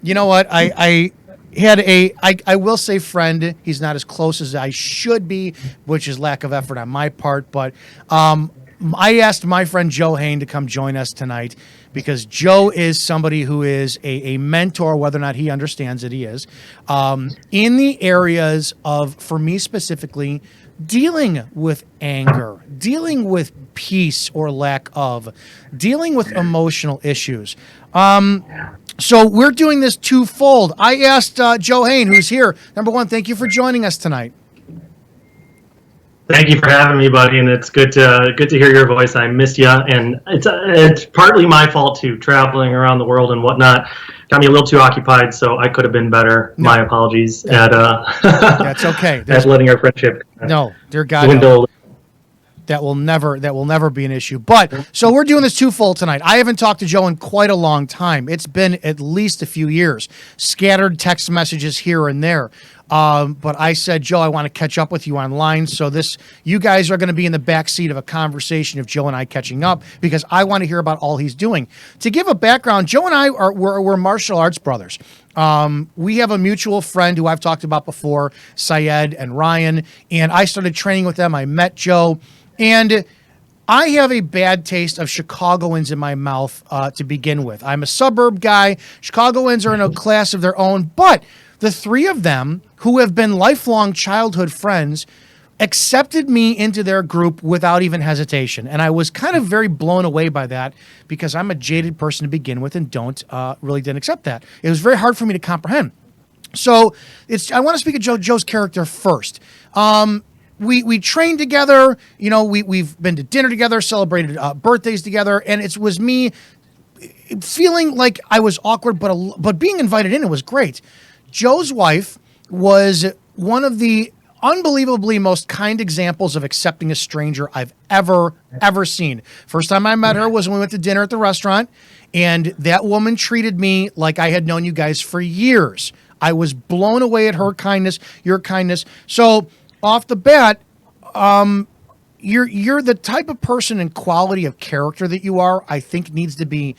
You know what? I had I will say friend. He's not as close as I should be, which is lack of effort on my part. But I asked my friend Joe Hain to come join us tonight because Joe is somebody who is a mentor, whether or not he understands it, he is, in the areas of, for me specifically, dealing with anger, dealing with peace or lack of, dealing with emotional issues. So we're doing this twofold. I asked Joe Hain, who's here. Number one, thank you for joining us tonight. Thank you for having me, buddy, and it's good to hear your voice. I missed you, and it's partly my fault too. Traveling around the world and whatnot got me a little too occupied, so I could have been better. No. My apologies at that's okay. At letting our friendship dear God, dwindle. That will never be an issue. But so we're doing this twofold tonight. I haven't talked to Joe in quite a long time. It's been at least a few years. Scattered text messages here and there. But I said, Joe, I want to catch up with you online. So you guys are going to be in the backseat of a conversation of Joe and I catching up because I want to hear about all he's doing. To give a background, Joe and I we're martial arts brothers. We have a mutual friend who I've talked about before, Syed and Ryan, and I started training with them. I met Joe. And I have a bad taste of Chicagoans in my mouth to begin with. I'm a suburb guy. Chicagoans are in a class of their own. But the three of them, who have been lifelong childhood friends, accepted me into their group without even hesitation. And I was kind of very blown away by that because I'm a jaded person to begin with and really didn't accept that. It was very hard for me to comprehend. So I want to speak of Joe's character first. We trained together, we've been to dinner together, celebrated birthdays together, and it was me feeling like I was awkward, but being invited in, it was great. Joe's wife was one of the unbelievably most kind examples of accepting a stranger I've ever seen. First time I met her was when we went to dinner at the restaurant, and that woman treated me like I had known you guys for years. I was blown away at her kindness, your kindness. So off the bat, you're the type of person and quality of character that you are, I think needs to be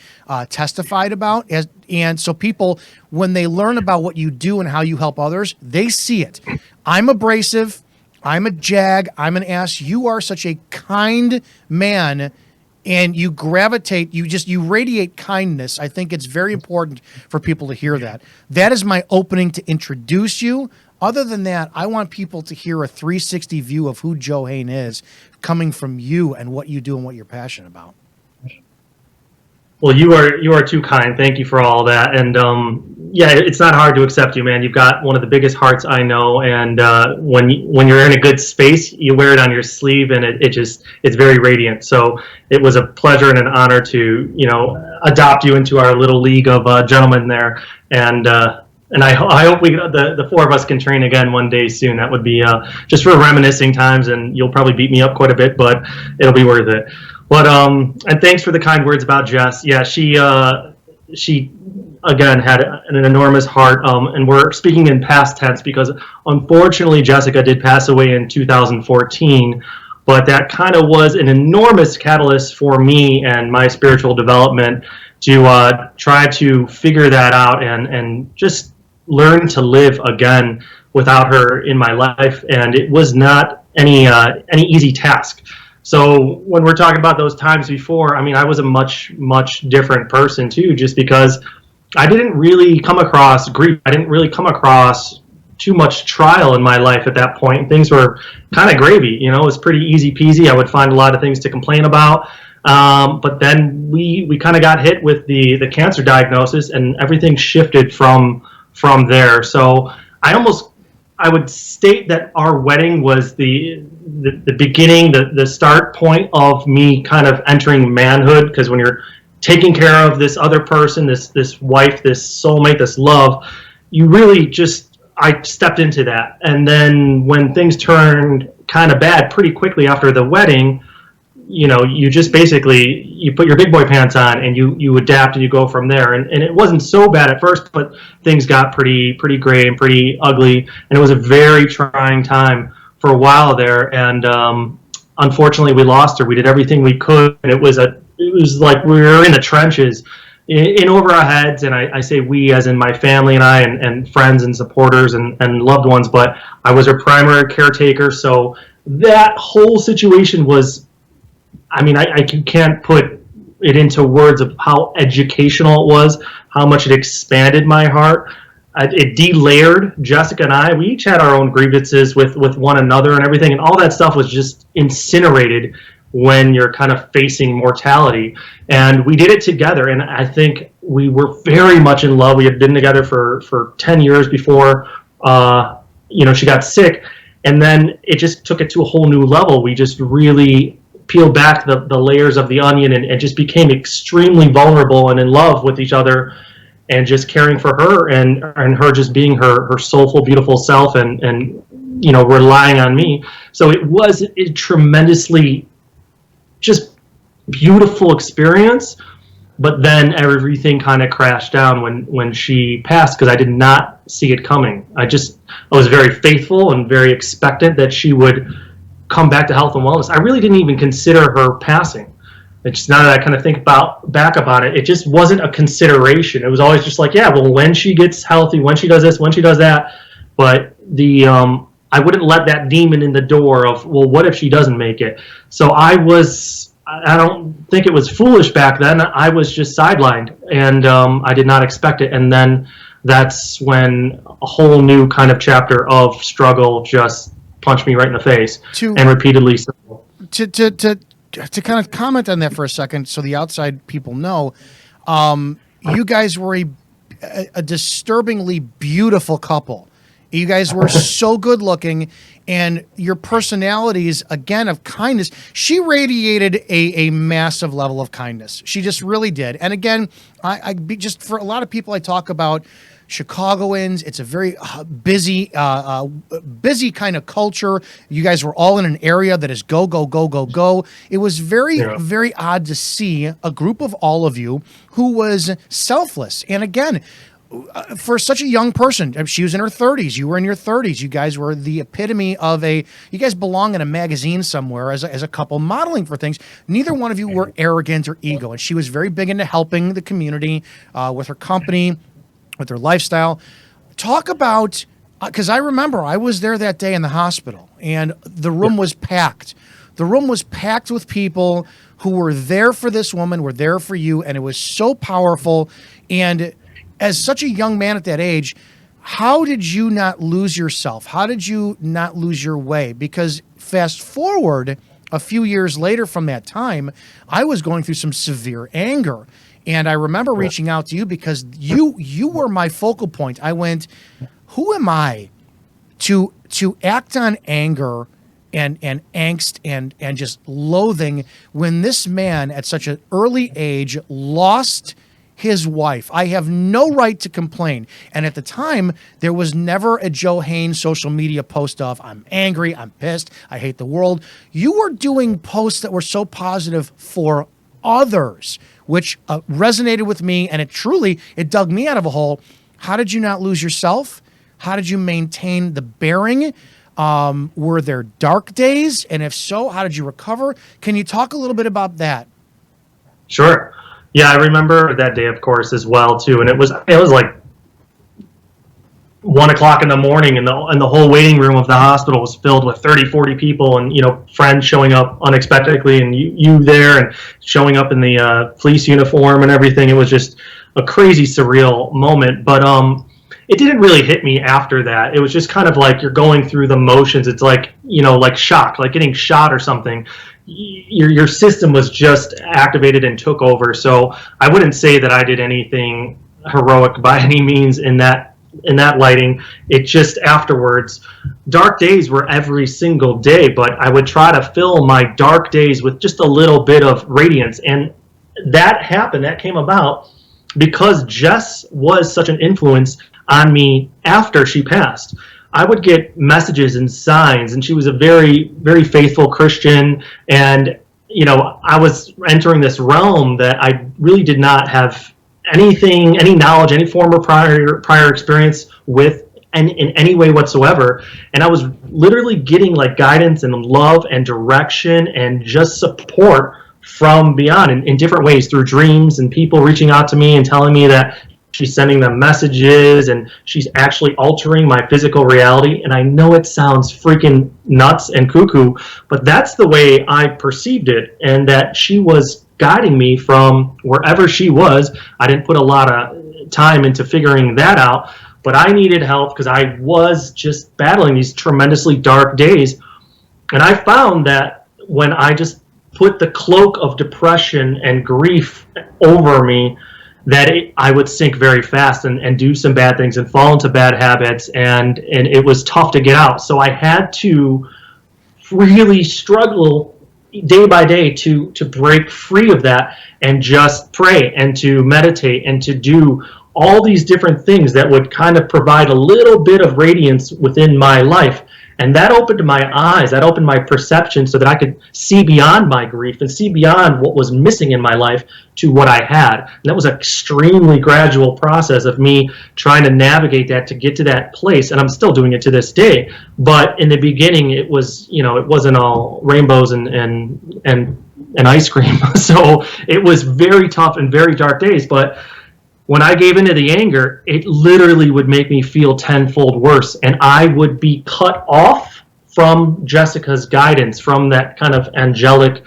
testified about. And so people, when they learn about what you do and how you help others, they see it. I'm abrasive. I'm a jag. I'm an ass. You are such a kind man, and you gravitate, you radiate kindness. I think it's very important for people to hear that. That is my opening to introduce you. Other than that, I want people to hear a 360 view of who Joe Hain is coming from you and what you do and what you're passionate about. Well, you are too kind. Thank you for all that. And it's not hard to accept you, man. You've got one of the biggest hearts I know. And when you're in a good space, you wear it on your sleeve, and it's very radiant. So it was a pleasure and an honor to adopt you into our little league of gentlemen there. And I hope the four of us can train again one day soon. That would be just for reminiscing times, and you'll probably beat me up quite a bit, but it'll be worth it. But and thanks for the kind words about Jess. Yeah, she again had an enormous heart, and we're speaking in past tense because unfortunately Jessica did pass away in 2014. But that kind of was an enormous catalyst for me and my spiritual development to try to figure that out and just learn to live again without her in my life. And it was not any easy task. So when we're talking about those times before, I mean, I was a much different person too, just because I didn't really come across grief. I didn't really come across too much trial in my life at that point. Things were kind of gravy, it was pretty easy peasy. I would find a lot of things to complain about. But then we kind of got hit with the cancer diagnosis, and everything shifted from there. So I would state that our wedding was the beginning, the start point of me kind of entering manhood, because when you're taking care of this other person, this wife, this soulmate, this love, you really I stepped into that. And then when things turned kind of bad pretty quickly after the wedding, you just basically, you put your big boy pants on and you adapt and you go from there. And it wasn't so bad at first, but things got pretty gray and pretty ugly. And it was a very trying time for a while there. And unfortunately, we lost her. We did everything we could. And it was like we were in the trenches. in over our heads, and I say we as in my family and I, and friends and supporters and loved ones, but I was her primary caretaker. So that whole situation was, I mean, I can't put it into words of how educational it was, how much it expanded my heart. It de-layered Jessica and I. We each had our own grievances with one another and everything, and all that stuff was just incinerated when you're kind of facing mortality. And we did it together, and I think we were very much in love. We had been together for 10 years before she got sick, and then it just took it to a whole new level. We just really peeled back the layers of the onion and just became extremely vulnerable and in love with each other, and just caring for her and her just being her soulful, beautiful self, and relying on me. So it was a tremendously just beautiful experience. But then everything kind of crashed down when she passed, because I did not see it coming. I was very faithful and very expectant that she would come back to health and wellness. I really didn't even consider her passing. It's just, now that I kind of think back about it, it just wasn't a consideration. It was always just like, yeah, well, when she gets healthy, when she does this, when she does that. But I wouldn't let that demon in the door of, well, what if she doesn't make it? So I don't think it was foolish back then. I was just sidelined, and I did not expect it. And then that's when a whole new kind of chapter of struggle just punched me right in the face, and repeatedly so. To kind of comment on that for a second, so the outside people know, you guys were a disturbingly beautiful couple. You guys were so good looking, and your personalities, again, of kindness. She radiated a massive level of kindness. She just really did. And again, just for a lot of people I talk about, Chicagoans, it's a very busy kind of culture. You guys were all in an area that is go, go, go, go, go. It was very odd to see a group of all of you who was selfless. And again, for such a young person, she was in her 30s, you were in your 30s. You guys were the epitome of you guys belong in a magazine somewhere as a couple modeling for things. Neither one of you were arrogant or ego. And she was very big into helping the community with her company, with her lifestyle. Talk about, because I remember I was there that day in the hospital, and the room was packed. The room was packed with people who were there for this woman, were there for you, and it was so powerful. And as such a young man at that age, how did you not lose yourself? How did you not lose your way? Because fast forward a few years later from that time, I was going through some severe anger. And I remember reaching out to you because you were my focal point. I went, who am I to act on anger and angst and just loathing when this man at such an early age lost his wife? I have no right to complain. And at the time, there was never a Joe Haynes social media post of, I'm angry, I'm pissed, I hate the world. You were doing posts that were so positive for others, which resonated with me, and it dug me out of a hole. How did you not lose yourself? How did you maintain the bearing? Were there dark days? And if so, how did you recover? Can you talk a little bit about that? Sure. Yeah, I remember that day, of course, as well, too. And it was like 1 o'clock in the morning, and the whole waiting room of the hospital was filled with 30, 40 people, and friends showing up unexpectedly, and you there, and showing up in the police uniform and everything. It was just a crazy, surreal moment. But it didn't really hit me after that. It was just kind of like you're going through the motions. It's like like shock, like getting shot or something. Your system was just activated and took over. So I wouldn't say that I did anything heroic by any means in that lighting. It just afterwards, dark days were every single day, but I would try to fill my dark days with just a little bit of radiance. And that came about because Jess was such an influence on me after she passed. I would get messages and signs, and she was a very, very faithful Christian, and I was entering this realm that I really did not have any knowledge, any former prior experience with in any way whatsoever. And I was literally getting like guidance and love and direction and just support from beyond in different ways, through dreams and people reaching out to me and telling me that she's sending them messages and she's actually altering my physical reality. And I know it sounds freaking nuts and cuckoo, but that's the way I perceived it, and that she was guiding me from wherever she was. I didn't put a lot of time into figuring that out, but I needed help because I was just battling these tremendously dark days. And I found that when I just put the cloak of depression and grief over me, that I would sink very fast and do some bad things and fall into bad habits, and it was tough to get out. So I had to really struggle day by day to break free of that, and just pray and to meditate and to do all these different things that would kind of provide a little bit of radiance within my life. And that opened my eyes, that opened my perception, so that I could see beyond my grief and see beyond what was missing in my life to what I had. And that was an extremely gradual process of me trying to navigate that to get to that place. And I'm still doing it to this day. But in the beginning, it was, it wasn't all rainbows and ice cream. So it was very tough and very dark days. But when I gave into the anger, it literally would make me feel tenfold worse. And I would be cut off from Jessica's guidance, from that kind of angelic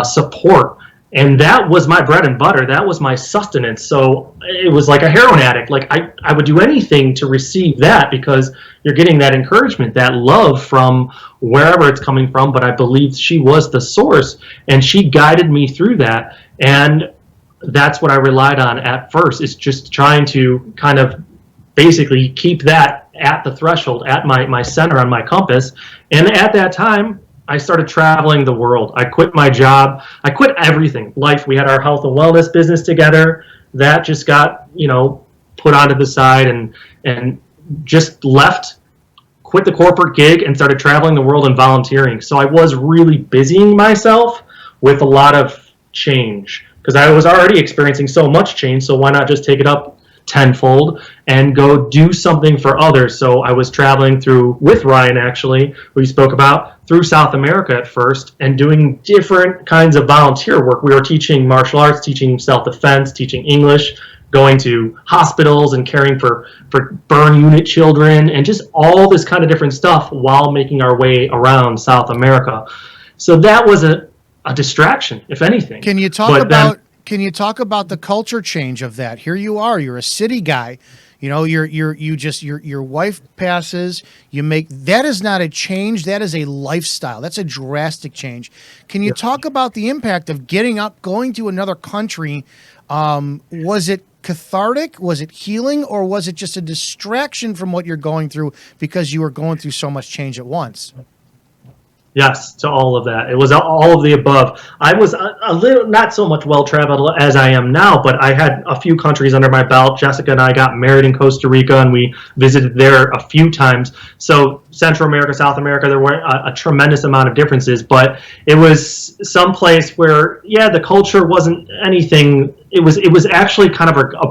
support. And that was my bread and butter. That was my sustenance. So it was like a heroin addict. Like I would do anything to receive that, because you're getting that encouragement, that love from wherever it's coming from. But I believed she was the source, and she guided me through that. And that's what I relied on at first, is just trying to kind of basically keep that at the threshold, at my center on my compass. And at that time, I started traveling the world. I quit my job. I quit everything. Life, we had our health and wellness business together. That just got, put onto the side, and just left, quit the corporate gig, and started traveling the world and volunteering. So I was really busying myself with a lot of change, because I was already experiencing so much change. So why not just take it up tenfold and go do something for others? So I was traveling with Ryan, actually, who you spoke about, through South America at first, and doing different kinds of volunteer work. We were teaching martial arts, teaching self-defense, teaching English, going to hospitals and caring for burn unit children, and just all this kind of different stuff while making our way around South America. So that was a distraction, if anything. Can you talk about the culture change of that? Here you are, you're a city guy. Your wife passes, that is not a change, that is a lifestyle. That's a drastic change. Can you talk about the impact of getting up, going to another country? Was it cathartic? Was it healing? Or was it just a distraction from what you're going through because you were going through so much change at once? Yes, to all of that. It was all of the above. I was a little, not so much well-traveled as I am now, but I had a few countries under my belt. Jessica and I got married in Costa Rica, and we visited there a few times. So Central America, South America, there weren't a tremendous amount of differences, but it was some place where, the culture wasn't anything. It was actually kind of a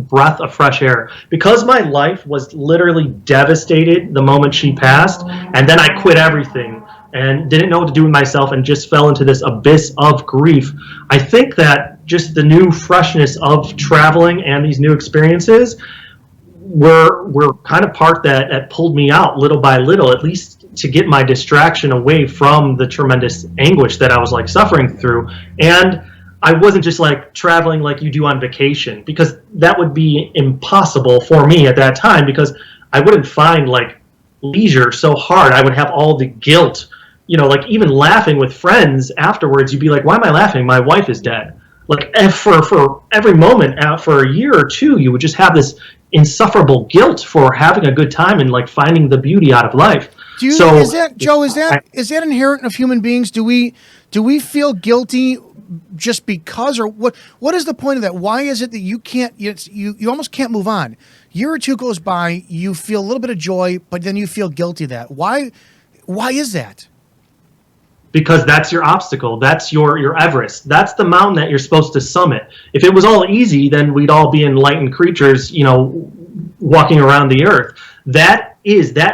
breath of fresh air, because my life was literally devastated the moment she passed, and then I quit everything and didn't know what to do with myself, and just fell into this abyss of grief. I think that just the new freshness of traveling and these new experiences were kind of part that pulled me out little by little, at least to get my distraction away from the tremendous anguish that I was suffering through. And I wasn't just traveling like you do on vacation, because that would be impossible for me at that time, because I wouldn't find leisure so hard. I would have all the guilt, even laughing with friends afterwards. You'd be like, why am I laughing? My wife is dead. For every moment for a year or two, you would just have this insufferable guilt for having a good time and finding the beauty out of life. Is that inherent of human beings? Do we feel guilty just because, or what is the point of that? Why is it that you can't, you almost can't move on? Year or two goes by, you feel a little bit of joy, but then you feel guilty that. Why is that? Because that's your obstacle. That's your Everest. That's the mountain that you're supposed to summit. If it was all easy, then we'd all be enlightened creatures, walking around the earth. That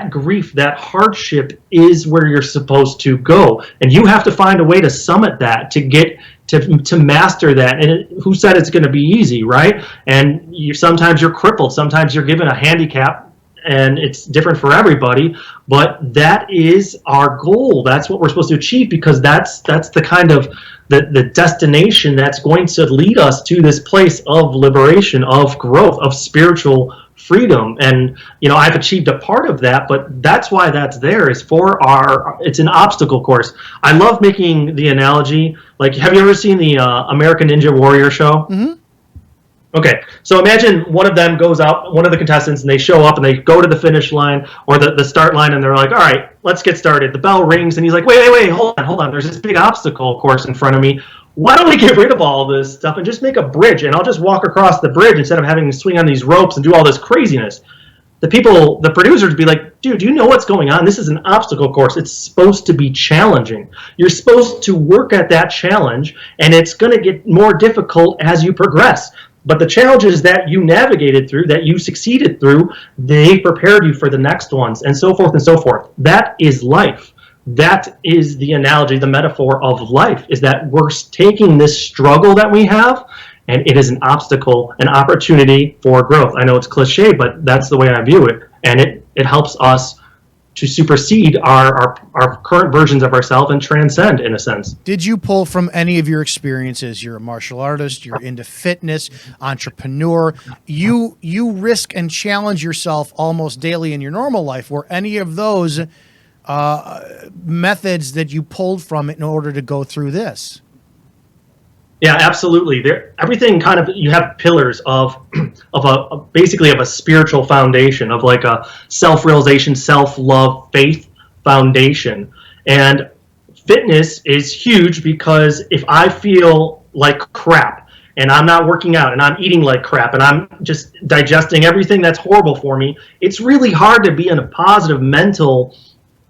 grief, that hardship is where you're supposed to go. And you have to find a way to summit that, to get to master that. And who said it's going to be easy, right? And sometimes you're crippled, sometimes you're given a handicap, and it's different for everybody, but that is our goal. That's what we're supposed to achieve, because that's the kind of the destination that's going to lead us to this place of liberation, of growth, of spiritual freedom. And I've achieved a part of that, but that's why that's there, is for it's an obstacle course. I love making the analogy, like, have you ever seen the American Ninja Warrior show? Mm-hmm. Okay, so imagine one of them goes out, one of the contestants, and they show up and they go to the finish line or the start line, and they're like, all right, let's get started. The bell rings, and he's like, wait, hold on. There's this big obstacle course in front of me. Why don't we get rid of all this stuff and just make a bridge, and I'll just walk across the bridge instead of having to swing on these ropes and do all this craziness. The producers would be like, dude, do you know what's going on? This is an obstacle course. It's supposed to be challenging. You're supposed to work at that challenge, and it's going to get more difficult as you progress. But the challenges that you navigated through, that you succeeded through, they prepared you for the next ones, and so forth and so forth. That is life. That is the analogy, the metaphor of life, is that we're taking this struggle that we have, and it is an obstacle, an opportunity for growth. I know it's cliche, but that's the way I view it. And it helps us to supersede our current versions of ourselves and transcend, in a sense. Did you pull from any of your experiences? You're a martial artist, you're into fitness, entrepreneur. You risk and challenge yourself almost daily in your normal life. Were any of those methods that you pulled from it in order to go through this? Yeah, absolutely. Everything kind of, you have pillars of basically a spiritual foundation, of like a self-realization, self-love, faith foundation. And fitness is huge, because if I feel like crap and I'm not working out and I'm eating like crap and I'm just digesting everything that's horrible for me, it's really hard to be in a positive mental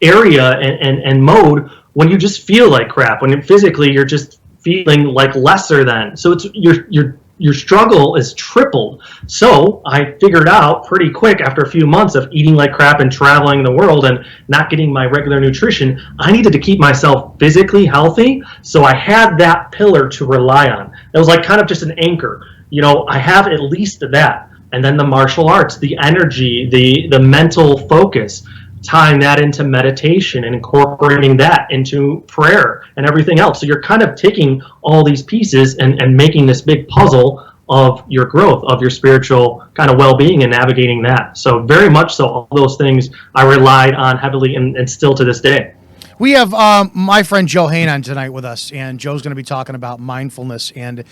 area and mode when you just feel like crap, when physically you're just feeling like lesser than. So it's your struggle is tripled. So I figured out pretty quick, after a few months of eating like crap and traveling the world and not getting my regular nutrition, I needed to keep myself physically healthy. So I had that pillar to rely on. It was like kind of just an anchor. I have at least that. And then the martial arts, the energy, the mental focus, tying that into meditation and incorporating that into prayer and everything else. So you're kind of taking all these pieces and making this big puzzle of your growth, of your spiritual kind of well-being, and navigating that. So very much so, all those things I relied on heavily, and still to this day. We have my friend Joe Hain on tonight with us, and Joe's going to be talking about mindfulness and,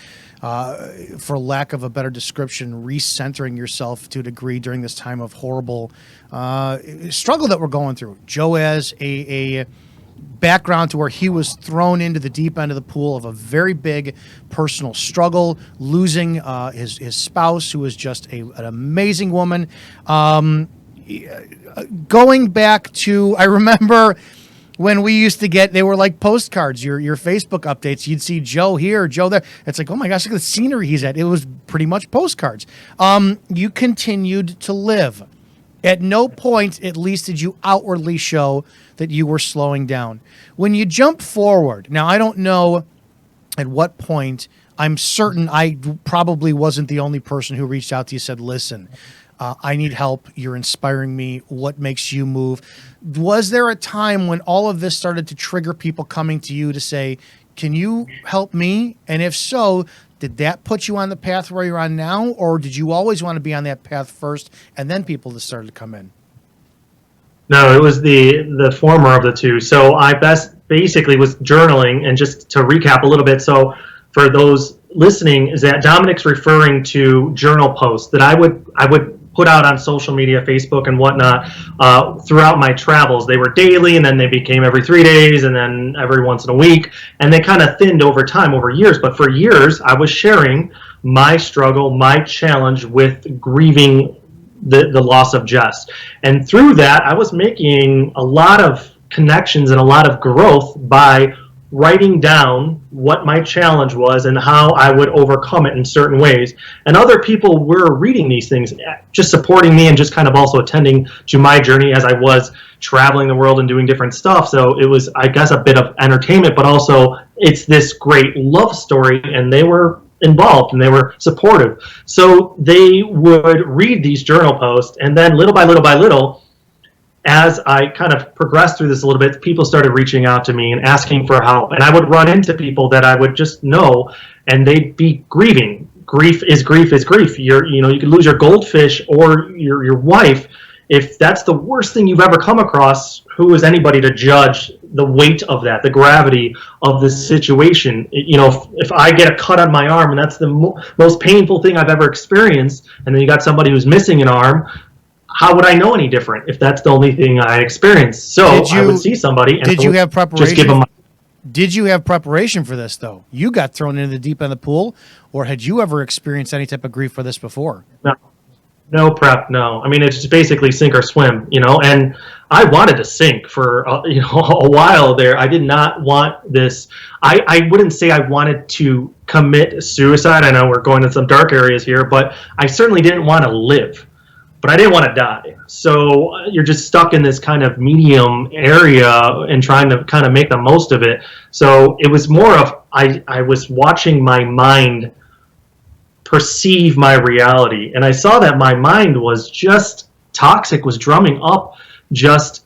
for lack of a better description, recentering yourself to a degree during this time of horrible struggle that we're going through. Joe has a background to where he was thrown into the deep end of the pool of a very big personal struggle, losing his spouse, who was just an amazing woman. Going back to, I remember when we used to get, they were like postcards, your Facebook updates. You'd see Joe here, Joe there. It's like, oh my gosh, look at the scenery he's at. It was pretty much postcards. You continued to live. At no point, at least, did you outwardly show that you were slowing down. When you jump forward, now I don't know at what point, I'm certain I probably wasn't the only person who reached out to you, said, listen, I need help. You're inspiring me. What makes you move? Was there a time when all of this started to trigger people coming to you to say, can you help me? And if so, did that put you on the path where you're on now? Or did you always want to be on that path first and then people just started to come in? No, it was the former of the two. So I basically was journaling, and just to recap a little bit. So for those listening, is that Dominic's referring to journal posts that I would put out on social media, Facebook and whatnot, throughout my travels. They were daily, and then they became every 3 days, and then every once in a week, and they kind of thinned over time, over years. But for years, I was sharing my struggle, my challenge with grieving the loss of Jess. And through that, I was making a lot of connections and a lot of growth by writing down what my challenge was and how I would overcome it in certain ways. And other people were reading these things, just supporting me and just kind of also attending to my journey as I was traveling the world and doing different stuff. So it was, I guess, a bit of entertainment, but also it's this great love story, and they were involved and they were supportive. So they would read these journal posts, and then little by little by little, as I kind of progressed through this a little bit, people started reaching out to me and asking for help. And I would run into people that I would just know, and they'd be grieving. Grief is grief is grief. You could lose your goldfish or your wife. If that's the worst thing you've ever come across, who is anybody to judge the weight of that, the gravity of this situation? If I get a cut on my arm and that's the most painful thing I've ever experienced, and then you got somebody who's missing an arm, how would I know any different if that's the only thing I experienced? So I would see somebody. And did you have preparation? Just give them. Did you have preparation for this, though? You got thrown into the deep end of the pool, or had you ever experienced any type of grief for this before? No prep, no. I mean, it's just basically sink or swim, and I wanted to sink for, a while there. I did not want this. I wouldn't say I wanted to commit suicide. I know we're going in some dark areas here, but I certainly didn't want to live. But I didn't want to die. So you're just stuck in this kind of medium area and trying to kind of make the most of it. So it was more of I was watching my mind perceive my reality. And I saw that my mind was just toxic, was drumming up just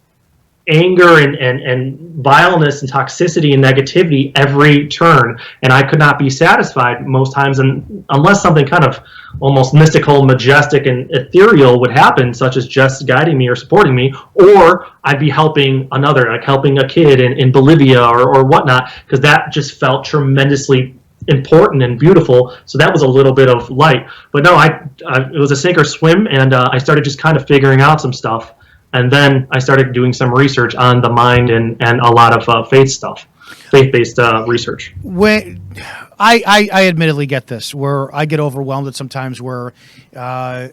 anger and vileness and toxicity and negativity every turn. And I could not be satisfied most times, and unless something kind of almost mystical, majestic, and ethereal would happen, such as just guiding me or supporting me, or I'd be helping another, like helping a kid in Bolivia or whatnot, because that just felt tremendously important and beautiful. So that was a little bit of light. But no, it was a sink or swim, and I started just kind of figuring out some stuff. And then I started doing some research on the mind and a lot of faith-based research. When I admittedly get this, where I get overwhelmed at sometimes where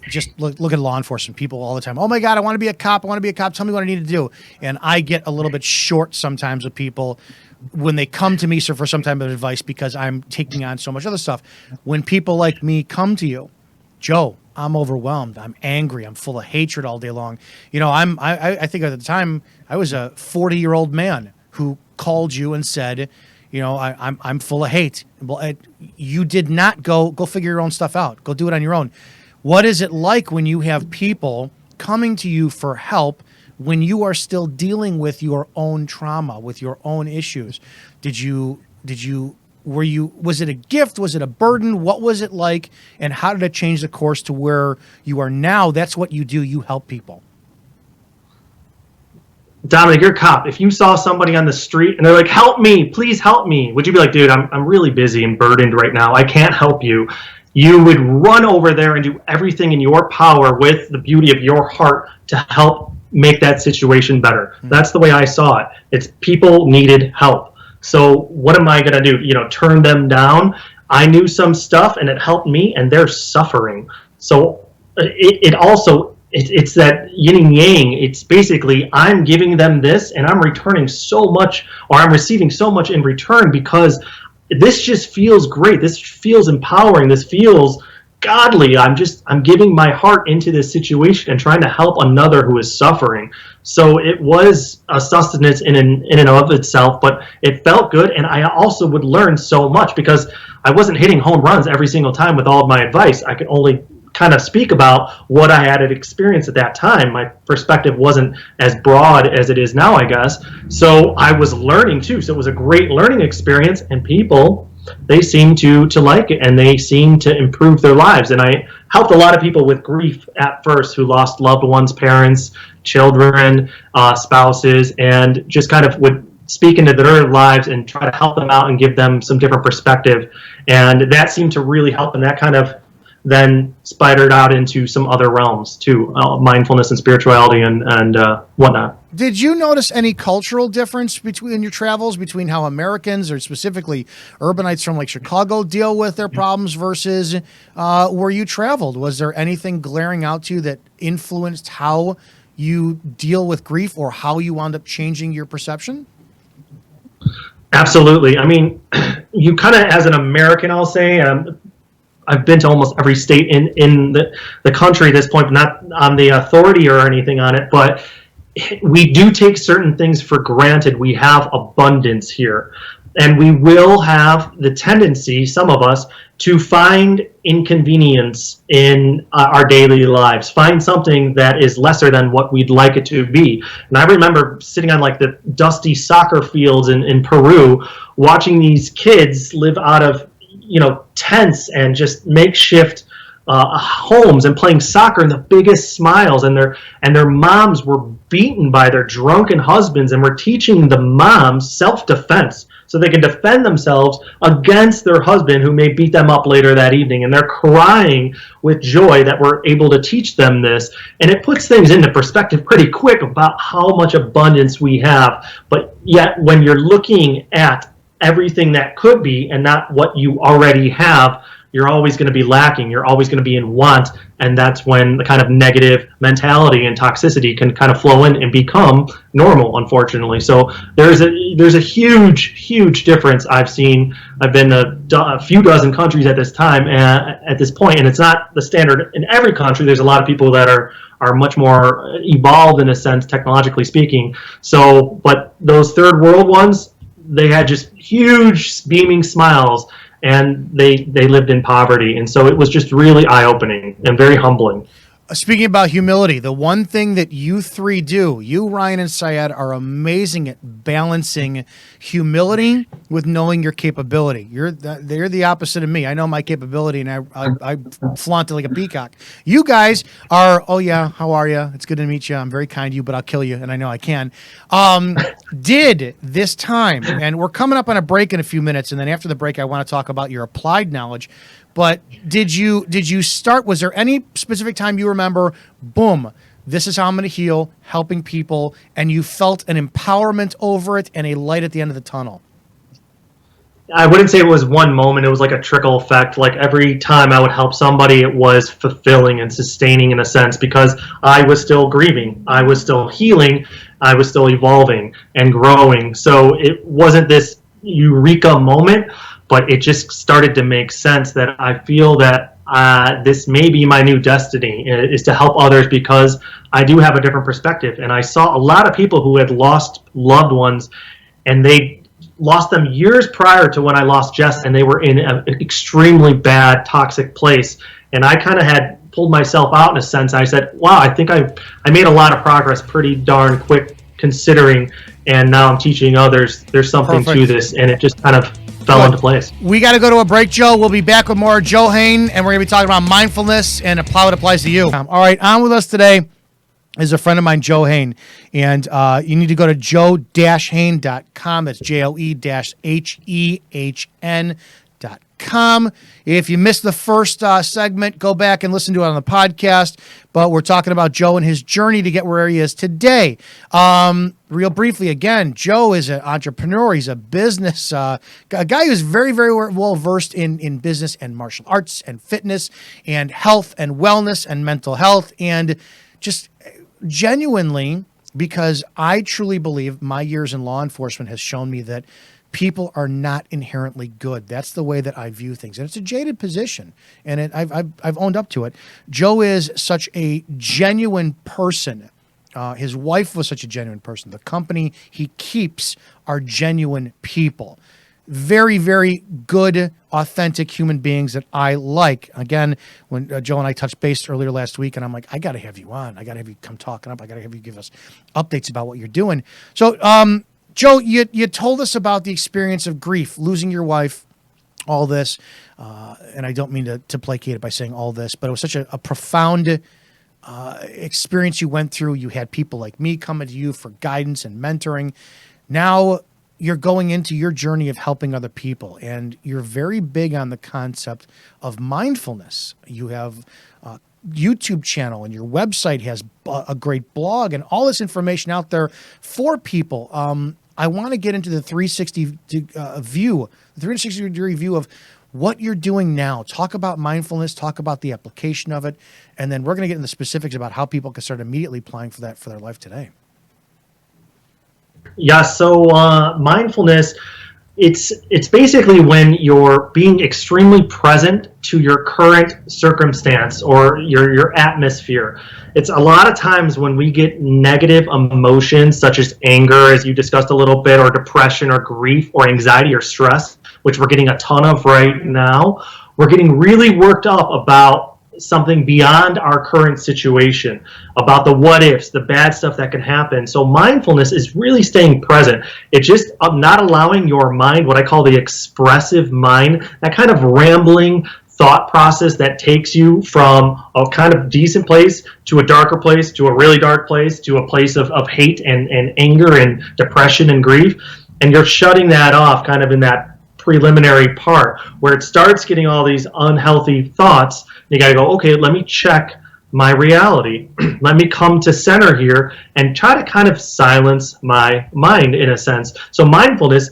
just look at law enforcement people all the time. Oh my God, I want to be a cop. I want to be a cop. Tell me what I need to do. And I get a little bit short sometimes with people when they come to me for some type of advice because I'm taking on so much other stuff. When people like me come to you, Joe, I'm overwhelmed. I'm angry. I'm full of hatred all day long. I think at the time I was a 40-year-old man who called you and said, I'm full of hate. Well, you did not go figure your own stuff out. Go do it on your own. What is it like when you have people coming to you for help when you are still dealing with your own trauma, with your own issues? Was it a gift? Was it a burden? What was it like? And how did it change the course to where you are now? That's what you do. You help people. Dominic, you're a cop. If you saw somebody on the street and they're like, help me, please help me, would you be like, dude, I'm really busy and burdened right now. I can't help you. You would run over there and do everything in your power with the beauty of your heart to help make that situation better. Mm-hmm. That's the way I saw it. It's people needed help. So what am I going to do? Turn them down? I knew some stuff and it helped me, and they're suffering. So it's that yin and yang. It's basically I'm giving them this and I'm returning so much, or I'm receiving so much in return, because this just feels great. This feels empowering. This feels godly. I'm giving my heart into this situation and trying to help another who is suffering. So it was a sustenance in and of itself, but it felt good. And I also would learn so much because I wasn't hitting home runs every single time with all of my advice. I could only kind of speak about what I had experienced at that time. My perspective wasn't as broad as it is now, I guess. So I was learning too. So it was a great learning experience, and people, they seem to like it, and they seem to improve their lives. And I helped a lot of people with grief at first who lost loved ones, parents, children, spouses, and just kind of would speak into their lives and try to help them out and give them some different perspective. And that seemed to really help, and that kind of then spidered out into some other realms too, mindfulness and spirituality and whatnot. Did you notice any cultural difference between your travels, between how Americans, or specifically urbanites from like Chicago, deal with their problems versus where you traveled? Was there anything glaring out to you that influenced how you deal with grief or how you wound up changing your perception? Absolutely. I mean, you kind of, as an American, I'll say, I've been to almost every state in the country at this point, not on the authority or anything on it, but we do take certain things for granted. We have abundance here. And we will have the tendency, some of us, to find inconvenience in our daily lives, find something that is lesser than what we'd like it to be. And I remember sitting on like the dusty soccer fields in Peru, watching these kids live out of, tents and just makeshift homes and playing soccer and the biggest smiles, and their moms were beaten by their drunken husbands, and were teaching the moms self-defense so they can defend themselves against their husband who may beat them up later that evening. And they're crying with joy that we're able to teach them this. And it puts things into perspective pretty quick about how much abundance we have. But yet when you're looking at everything that could be and not what you already have, you're always going to be lacking. You're always going to be in want. And that's when the kind of negative mentality and toxicity can kind of flow in and become normal, unfortunately. So there's a huge difference I've seen. I've been a few dozen countries at this time, at this point, and it's not the standard in every country. There's a lot of people that are much more evolved in a sense, technologically speaking. So, but those third world ones, they had just huge beaming smiles, and they lived in poverty. And so it was just really eye-opening and very humbling. Speaking about humility, the one thing that you three do, you, Ryan, and Syed, are amazing at balancing humility with knowing your capability. They're the opposite of me. I know my capability, and I flaunt it like a peacock. You guys are, oh yeah, how are you? It's good to meet you. I'm very kind to you, but I'll kill you, and I know I can. Did this time, and we're coming up on a break in a few minutes, and then after the break, I want to talk about your applied knowledge. But did you start, was there any specific time you remember, boom, this is how I'm going to heal, helping people, and you felt an empowerment over it and a light at the end of the tunnel? I wouldn't say it was one moment. It was like a trickle effect. Like every time I would help somebody, it was fulfilling and sustaining in a sense, because I was still grieving. I was still healing. I was still evolving and growing. So it wasn't this eureka moment, but it just started to make sense that I feel that this may be my new destiny, is to help others, because I do have a different perspective. And I saw a lot of people who had lost loved ones, and they lost them years prior to when I lost Jess, and they were in an extremely bad, toxic place. And I kind of had pulled myself out in a sense. I said, wow, I think I made a lot of progress pretty darn quick considering, and now I'm teaching others. There's something to this, and it just kind of fell into place. We got to go to a break, Joe. We'll be back with more Joe Hain, and we're going to be talking about mindfulness and how it applies to you. All right, on with us today is a friend of mine, Joe Hain, and you need to go to joe-hain.com. That's joe-hehn.com. If you missed the first segment, go back and listen to it on the podcast. But we're talking about Joe and his journey to get where he is today. Real briefly, again, Joe is an entrepreneur. He's a business a guy who's very, very well versed in business and martial arts and fitness and health and wellness and mental health, and just genuinely, because I truly believe my years in law enforcement has shown me that people are not inherently good. That's the way that I view things, and it's a jaded position, and I've owned up to it. Joe is such a genuine person. His wife was such a genuine person. The company he keeps are genuine people. Very, very good, authentic human beings that I like. Again, when Joe and I touched base earlier last week, and I'm like, I got to have you on. I got to have you come talking up. I got to have you give us updates about what you're doing. So, Joe, you told us about the experience of grief, losing your wife, all this, and I don't mean to placate it by saying all this, but it was such a profound experience you went through. You had people like me coming to you for guidance and mentoring. Now you're going into your journey of helping other people, and you're very big on the concept of mindfulness. You have a YouTube channel, and your website has a great blog and all this information out there for people. I want to get into the 360 view, the 360 degree view of what you're doing now. Talk about mindfulness, talk about the application of it, and then we're going to get into the specifics about how people can start immediately applying for that for their life today. Yeah, so mindfulness, it's basically when you're being extremely present to your current circumstance or your atmosphere. It's a lot of times when we get negative emotions such as anger, as you discussed a little bit, or depression or grief or anxiety or stress, which we're getting a ton of right now. We're getting really worked up about something beyond our current situation, about the what ifs, the bad stuff that can happen. So mindfulness is really staying present. It's just not allowing your mind, what I call the expressive mind, that kind of rambling thought process that takes you from a kind of decent place to a darker place, to a really dark place, to a place of hate and anger and depression and grief. And you're shutting that off kind of in that preliminary part where it starts getting all these unhealthy thoughts. You got to go, okay, let me check my reality. Let me come to center here and try to kind of silence my mind in a sense. So mindfulness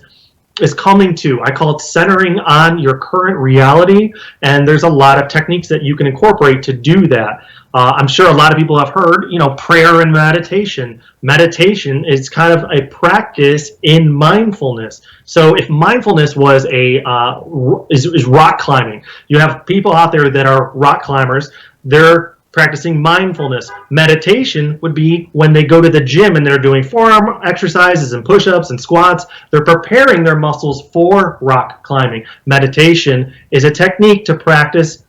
is coming to, I call it centering on your current reality. And there's a lot of techniques that you can incorporate to do that. I'm sure a lot of people have heard, prayer and meditation. Meditation is kind of a practice in mindfulness. So if mindfulness was is rock climbing, you have people out there that are rock climbers, they're practicing mindfulness. Meditation would be when they go to the gym and they're doing forearm exercises and push-ups and squats. They're preparing their muscles for rock climbing. Meditation is a technique to practice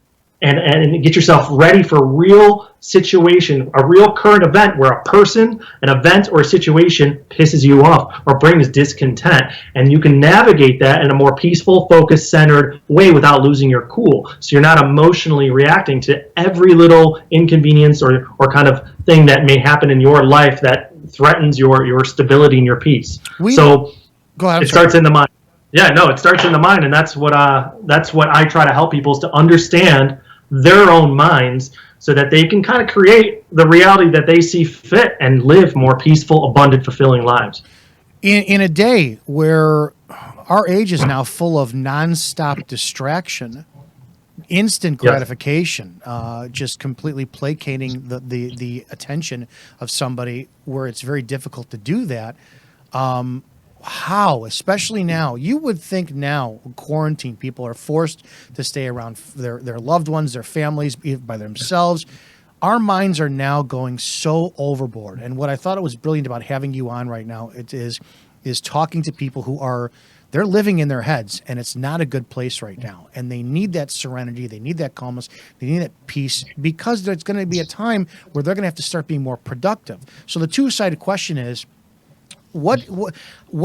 and get yourself ready for a real situation, a real current event where a person, an event, or a situation pisses you off or brings discontent. And you can navigate that in a more peaceful, focused, centered way without losing your cool. So you're not emotionally reacting to every little inconvenience or kind of thing that may happen in your life that threatens your stability and your peace. Go ahead. It starts in the mind. Yeah, no, it starts in the mind, and that's what I try to help people is to understand their own minds so that they can kind of create the reality that they see fit and live more peaceful, abundant, fulfilling lives. In a day where our age is now full of nonstop distraction, instant gratification, just completely placating the attention of somebody where it's very difficult to do that. How, especially now, you would think now, quarantine, people are forced to stay around their loved ones, their families, by themselves. Our minds are now going so overboard. And what I thought it was brilliant about having you on right now is talking to people who they're living in their heads, and it's not a good place right now. And they need that serenity, they need that calmness, they need that peace, because there's going to be a time where they're going to have to start being more productive. So the two-sided question is, what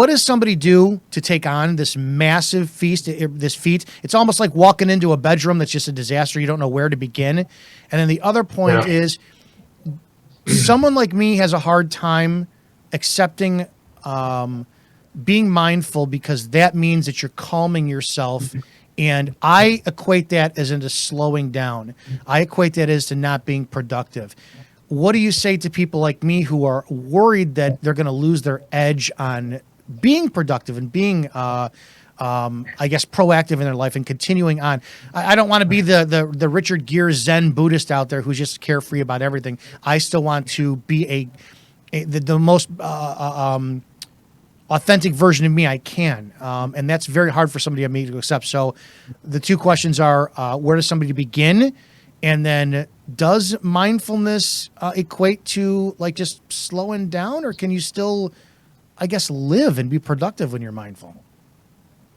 does somebody do to take on this massive feat? It's almost like walking into a bedroom that's just a disaster. You don't know where to begin. And then the other point is, someone like me has a hard time accepting being mindful, because that means that you're calming yourself. And I equate that as into slowing down. I equate that as to not being productive. What do you say to people like me who are worried that they're going to lose their edge on being productive and being, I guess, proactive in their life and continuing on? I don't want to be the Richard Gere Zen Buddhist out there who's just carefree about everything. I still want to be the most authentic version of me I can. And that's very hard for somebody like me to accept. So the two questions are, where does somebody begin? And then, does mindfulness equate to like just slowing down, or can you still, I guess, live and be productive when you're mindful?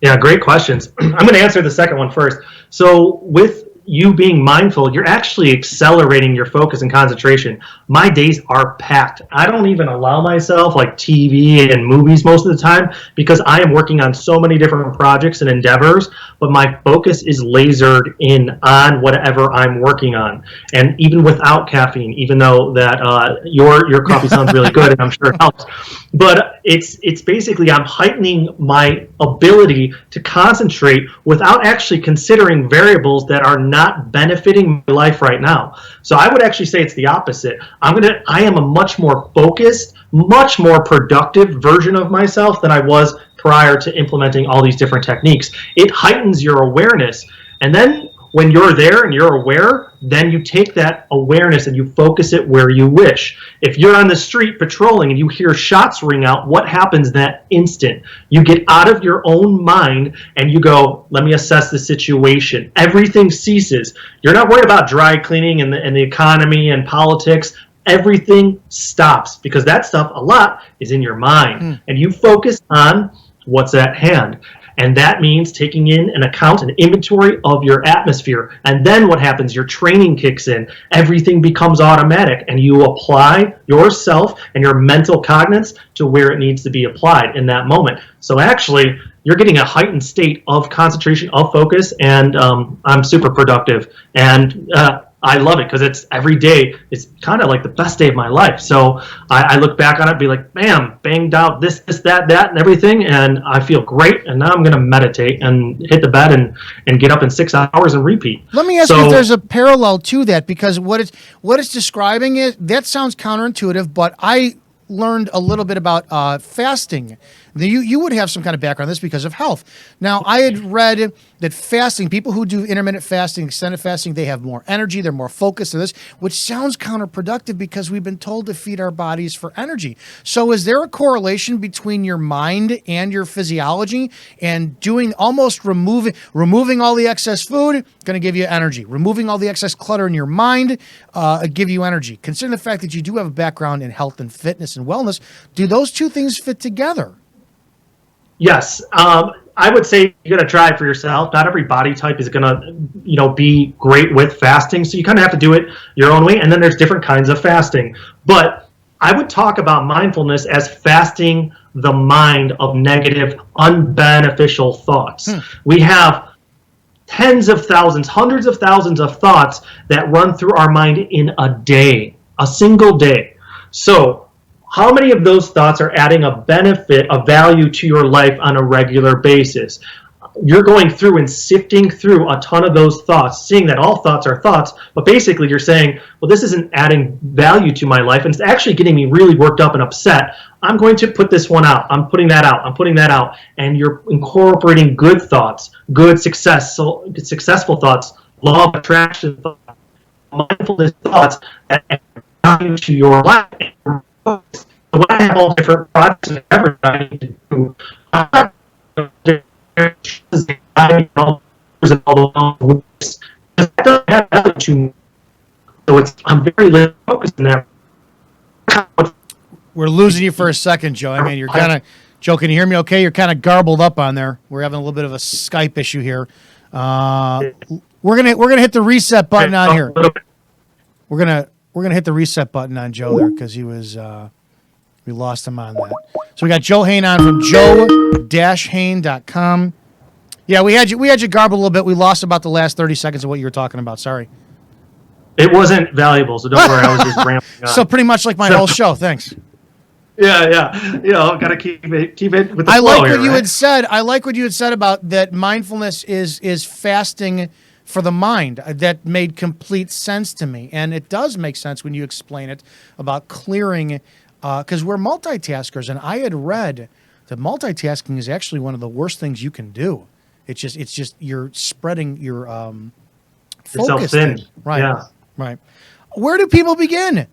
Yeah, great questions. I'm going to answer the second one first. So with you being mindful, you're actually accelerating your focus and concentration. My days are packed. I don't even allow myself like TV and movies most of the time, because I am working on so many different projects and endeavors, but my focus is lasered in on whatever I'm working on. And even without caffeine, even though that your coffee sounds really good and I'm sure it helps, but it's basically I'm heightening my ability to concentrate without actually considering variables that are not benefiting my life right now. So I would actually say it's the opposite. I am a much more focused, much more productive version of myself than I was prior to implementing all these different techniques. It heightens your awareness. And then when you're there and you're aware, then you take that awareness and you focus it where you wish. If you're on the street patrolling and you hear shots ring out, what happens that instant? You get out of your own mind and you go, let me assess the situation. Everything ceases. You're not worried about dry cleaning and the economy and politics. Everything stops because that stuff, a lot, is in your mind. And you focus on what's at hand. And that means taking in an account, an inventory of your atmosphere. And then what happens? Your training kicks in. Everything becomes automatic. And you apply yourself and your mental cognizance to where it needs to be applied in that moment. So actually, you're getting a heightened state of concentration, of focus, and I'm super productive. And I love it because it's every day. It's kind of like the best day of my life. So I look back on it and be like, bam, banged out this, that, and everything. And I feel great. And now I'm going to meditate and hit the bed and get up in 6 hours and repeat. Let me ask you if there's a parallel to that, because what it's describing is, that sounds counterintuitive, but I learned a little bit about fasting. You would have some kind of background on this because of health. Now, I had read that fasting, people who do intermittent fasting, extended fasting, they have more energy, they're more focused on this, which sounds counterproductive because we've been told to feed our bodies for energy. So is there a correlation between your mind and your physiology, and doing almost removing all the excess food, going to give you energy. Removing all the excess clutter in your mind, give you energy. Considering the fact that you do have a background in health and fitness and wellness, do those two things fit together? Yes. I would say you're going to try it for yourself. Not every body type is going to, be great with fasting. So you kind of have to do it your own way. And then there's different kinds of fasting. But I would talk about mindfulness as fasting the mind of negative, unbeneficial thoughts. We have tens of thousands, hundreds of thousands of thoughts that run through our mind in a day, a single day. So how many of those thoughts are adding a benefit, a value to your life on a regular basis? You're going through and sifting through a ton of those thoughts, seeing that all thoughts are thoughts, but basically you're saying, well, this isn't adding value to my life, and it's actually getting me really worked up and upset. I'm going to put this one out. I'm putting that out. I'm putting that out. And you're incorporating good thoughts, good successful thoughts, law of attraction thoughts, mindfulness thoughts that add value to your life. So when I have all different projects and everything I need to do, so I'm very focused on that. We're losing you for a second, Joe. I mean, you're kind of, Joe, can you hear me okay? You're kind of garbled up on there. We're having a little bit of a Skype issue here. We're gonna hit the reset button on here. We're gonna hit the reset button on Joe there because he was we lost him on that. So we got Joe Hain on from joe-hain.com. Yeah, we had you garbled a little bit. We lost about the last 30 seconds of what you were talking about. Sorry. It wasn't valuable, so don't worry. I was just rambling on. So pretty much like my whole show. Thanks. Yeah. Gotta keep it with the I flow like what here, you right? had said. I like what you had said about that mindfulness is fasting for the mind. That made complete sense to me. And it does make sense when you explain it about clearing, because we're multitaskers. And I had read that multitasking is actually one of the worst things you can do. It's just you're spreading your focus thin. Right. Yeah. Right. Where do people begin?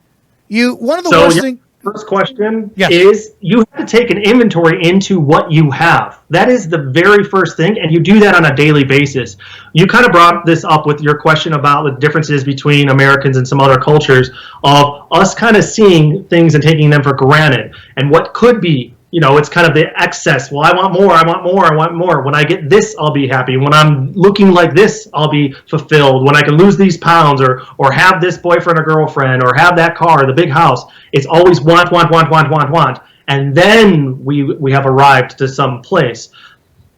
One of the worst things. First question Yes. is you have to take an inventory into what you have. That is the very first thing, and you do that on a daily basis. You kind of brought this up with your question about the differences between Americans and some other cultures of us kind of seeing things and taking them for granted. And what could be, it's kind of the excess. Well, I want more, I want more, I want more. When I get this, I'll be happy. When I'm looking like this, I'll be fulfilled. When I can lose these pounds or have this boyfriend or girlfriend or have that car, the big house, it's always want. And then we have arrived to some place.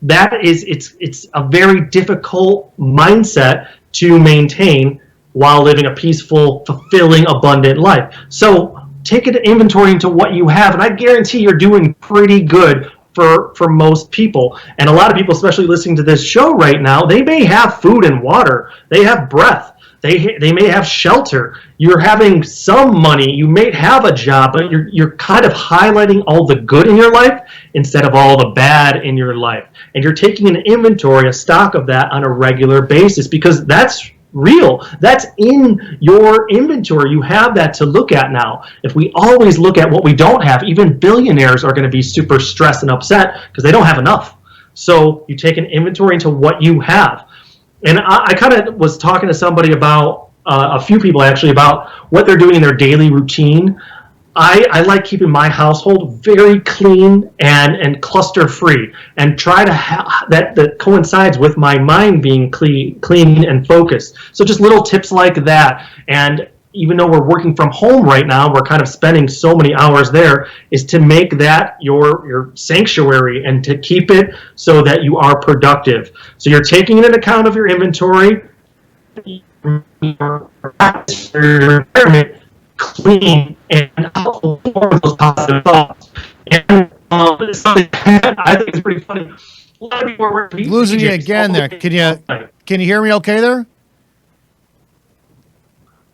That is, it's a very difficult mindset to maintain while living a peaceful, fulfilling, abundant life. So take an inventory into what you have, and I guarantee you're doing pretty good for most people. And a lot of people, especially listening to this show right now, they may have food and water. They have breath. They may have shelter. You're having some money. You may have a job, but you're kind of highlighting all the good in your life instead of all the bad in your life. And you're taking an inventory, a stock of that on a regular basis, because that's real. That's in your inventory. You have that to look at now. If we always look at what we don't have, even billionaires are going to be super stressed and upset because they don't have enough. So you take an inventory into what you have. And I kind of was talking to somebody about, a few people actually, about what they're doing in their daily routine. I like keeping my household very clean and cluster free, and try to have that coincides with my mind being clean and focused. So just little tips like that. And even though we're working from home right now, we're kind of spending so many hours there, is to make that your sanctuary and to keep it so that you are productive. So you're taking into account of your inventory, your environment clean, and how those positive thoughts. And I think it's pretty funny. A lot of people are losing you again there. Can you hear me okay there?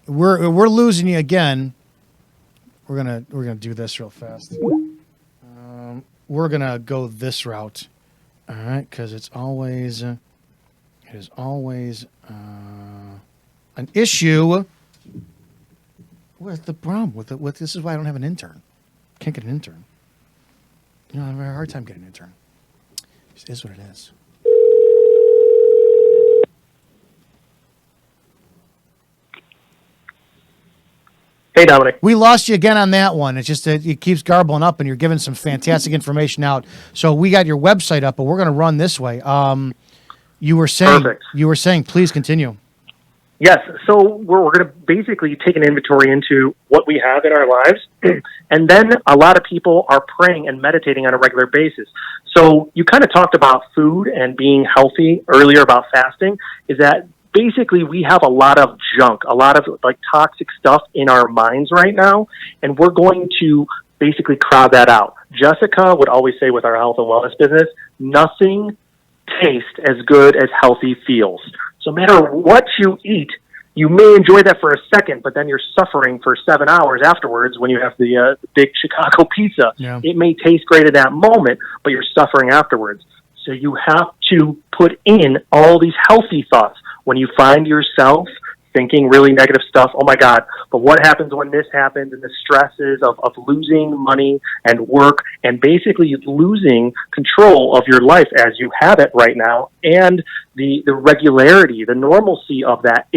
We're losing you again. We're gonna do this real fast. We're gonna go this route, all right? Because it is always an issue with the problem with this is why I don't have an intern. Can't get an intern. I have a very hard time getting an intern. It is what it is. Hey, Dominic. We lost you again on that one. It's just that it keeps garbling up, and you're giving some fantastic information out. So we got your website up, but we're going to run this way. You were saying, Perfect. Please continue. Yes. So we're going to basically take an inventory into what we have in our lives. And then a lot of people are praying and meditating on a regular basis. So you kind of talked about food and being healthy earlier, about fasting. Is that basically we have a lot of junk, a lot of like toxic stuff in our minds right now, and we're going to basically crowd that out. Jessica would always say with our health and wellness business, nothing tastes as good as healthy feels. So no matter what you eat, you may enjoy that for a second, but then you're suffering for 7 hours afterwards when you have the big Chicago pizza. Yeah. It may taste great at that moment, but you're suffering afterwards. So you have to put in all these healthy thoughts. When you find yourself thinking really negative stuff, oh my God, but what happens when this happens, and the stresses of losing money and work and basically losing control of your life as you have it right now, and the regularity, the normalcy of that,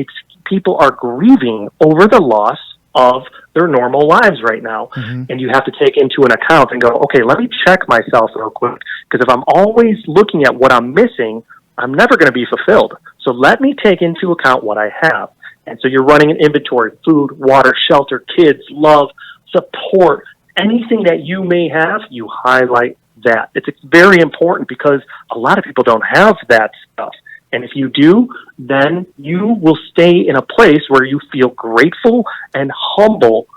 people are grieving over the loss of their normal lives right now. Mm-hmm. And you have to take into an account and go, okay, let me check myself real quick, because if I'm always looking at what I'm missing, I'm never going to be fulfilled. So let me take into account what I have. And so you're running an inventory: food, water, shelter, kids, love, support, anything that you may have, you highlight that. It's very important because a lot of people don't have that stuff. And if you do, then you will stay in a place where you feel grateful and humble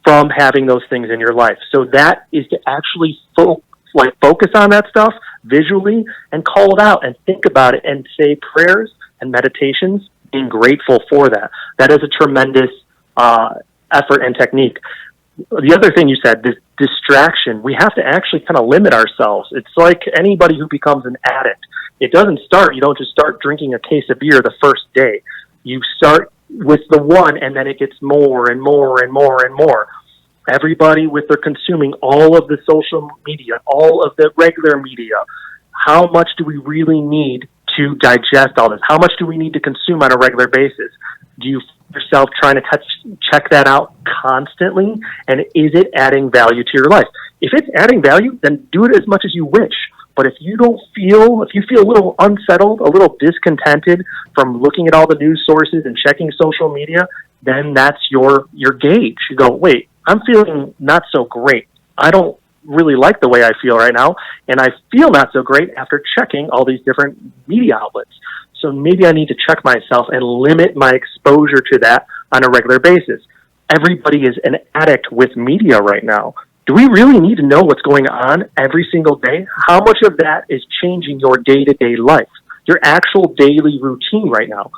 from having those things in your life. So that is to actually focus on that stuff visually and call it out and think about it and say prayers and meditations, being grateful for that. That is a tremendous effort and technique. The other thing you said, this distraction, we have to actually kind of limit ourselves. It's like anybody who becomes an addict. It doesn't start, you don't just start drinking a case of beer the first day. You start with the one, and then it gets more and more and more and more. Everybody with their consuming all of the social media, all of the regular media, how much do we really need to digest all this? How much do we need to consume on a regular basis? Do you find yourself trying to check that out constantly? And is it adding value to your life? If it's adding value, then do it as much as you wish. But if you feel a little unsettled, a little discontented from looking at all the news sources and checking social media, then that's your gauge. You go, wait, I'm feeling not so great. I don't really like the way I feel right now, and I feel not so great after checking all these different media outlets. So maybe I need to check myself and limit my exposure to that on a regular basis. Everybody is an addict with media right now. Do we really need to know what's going on every single day? How much of that is changing your day-to-day life, your actual daily routine right now?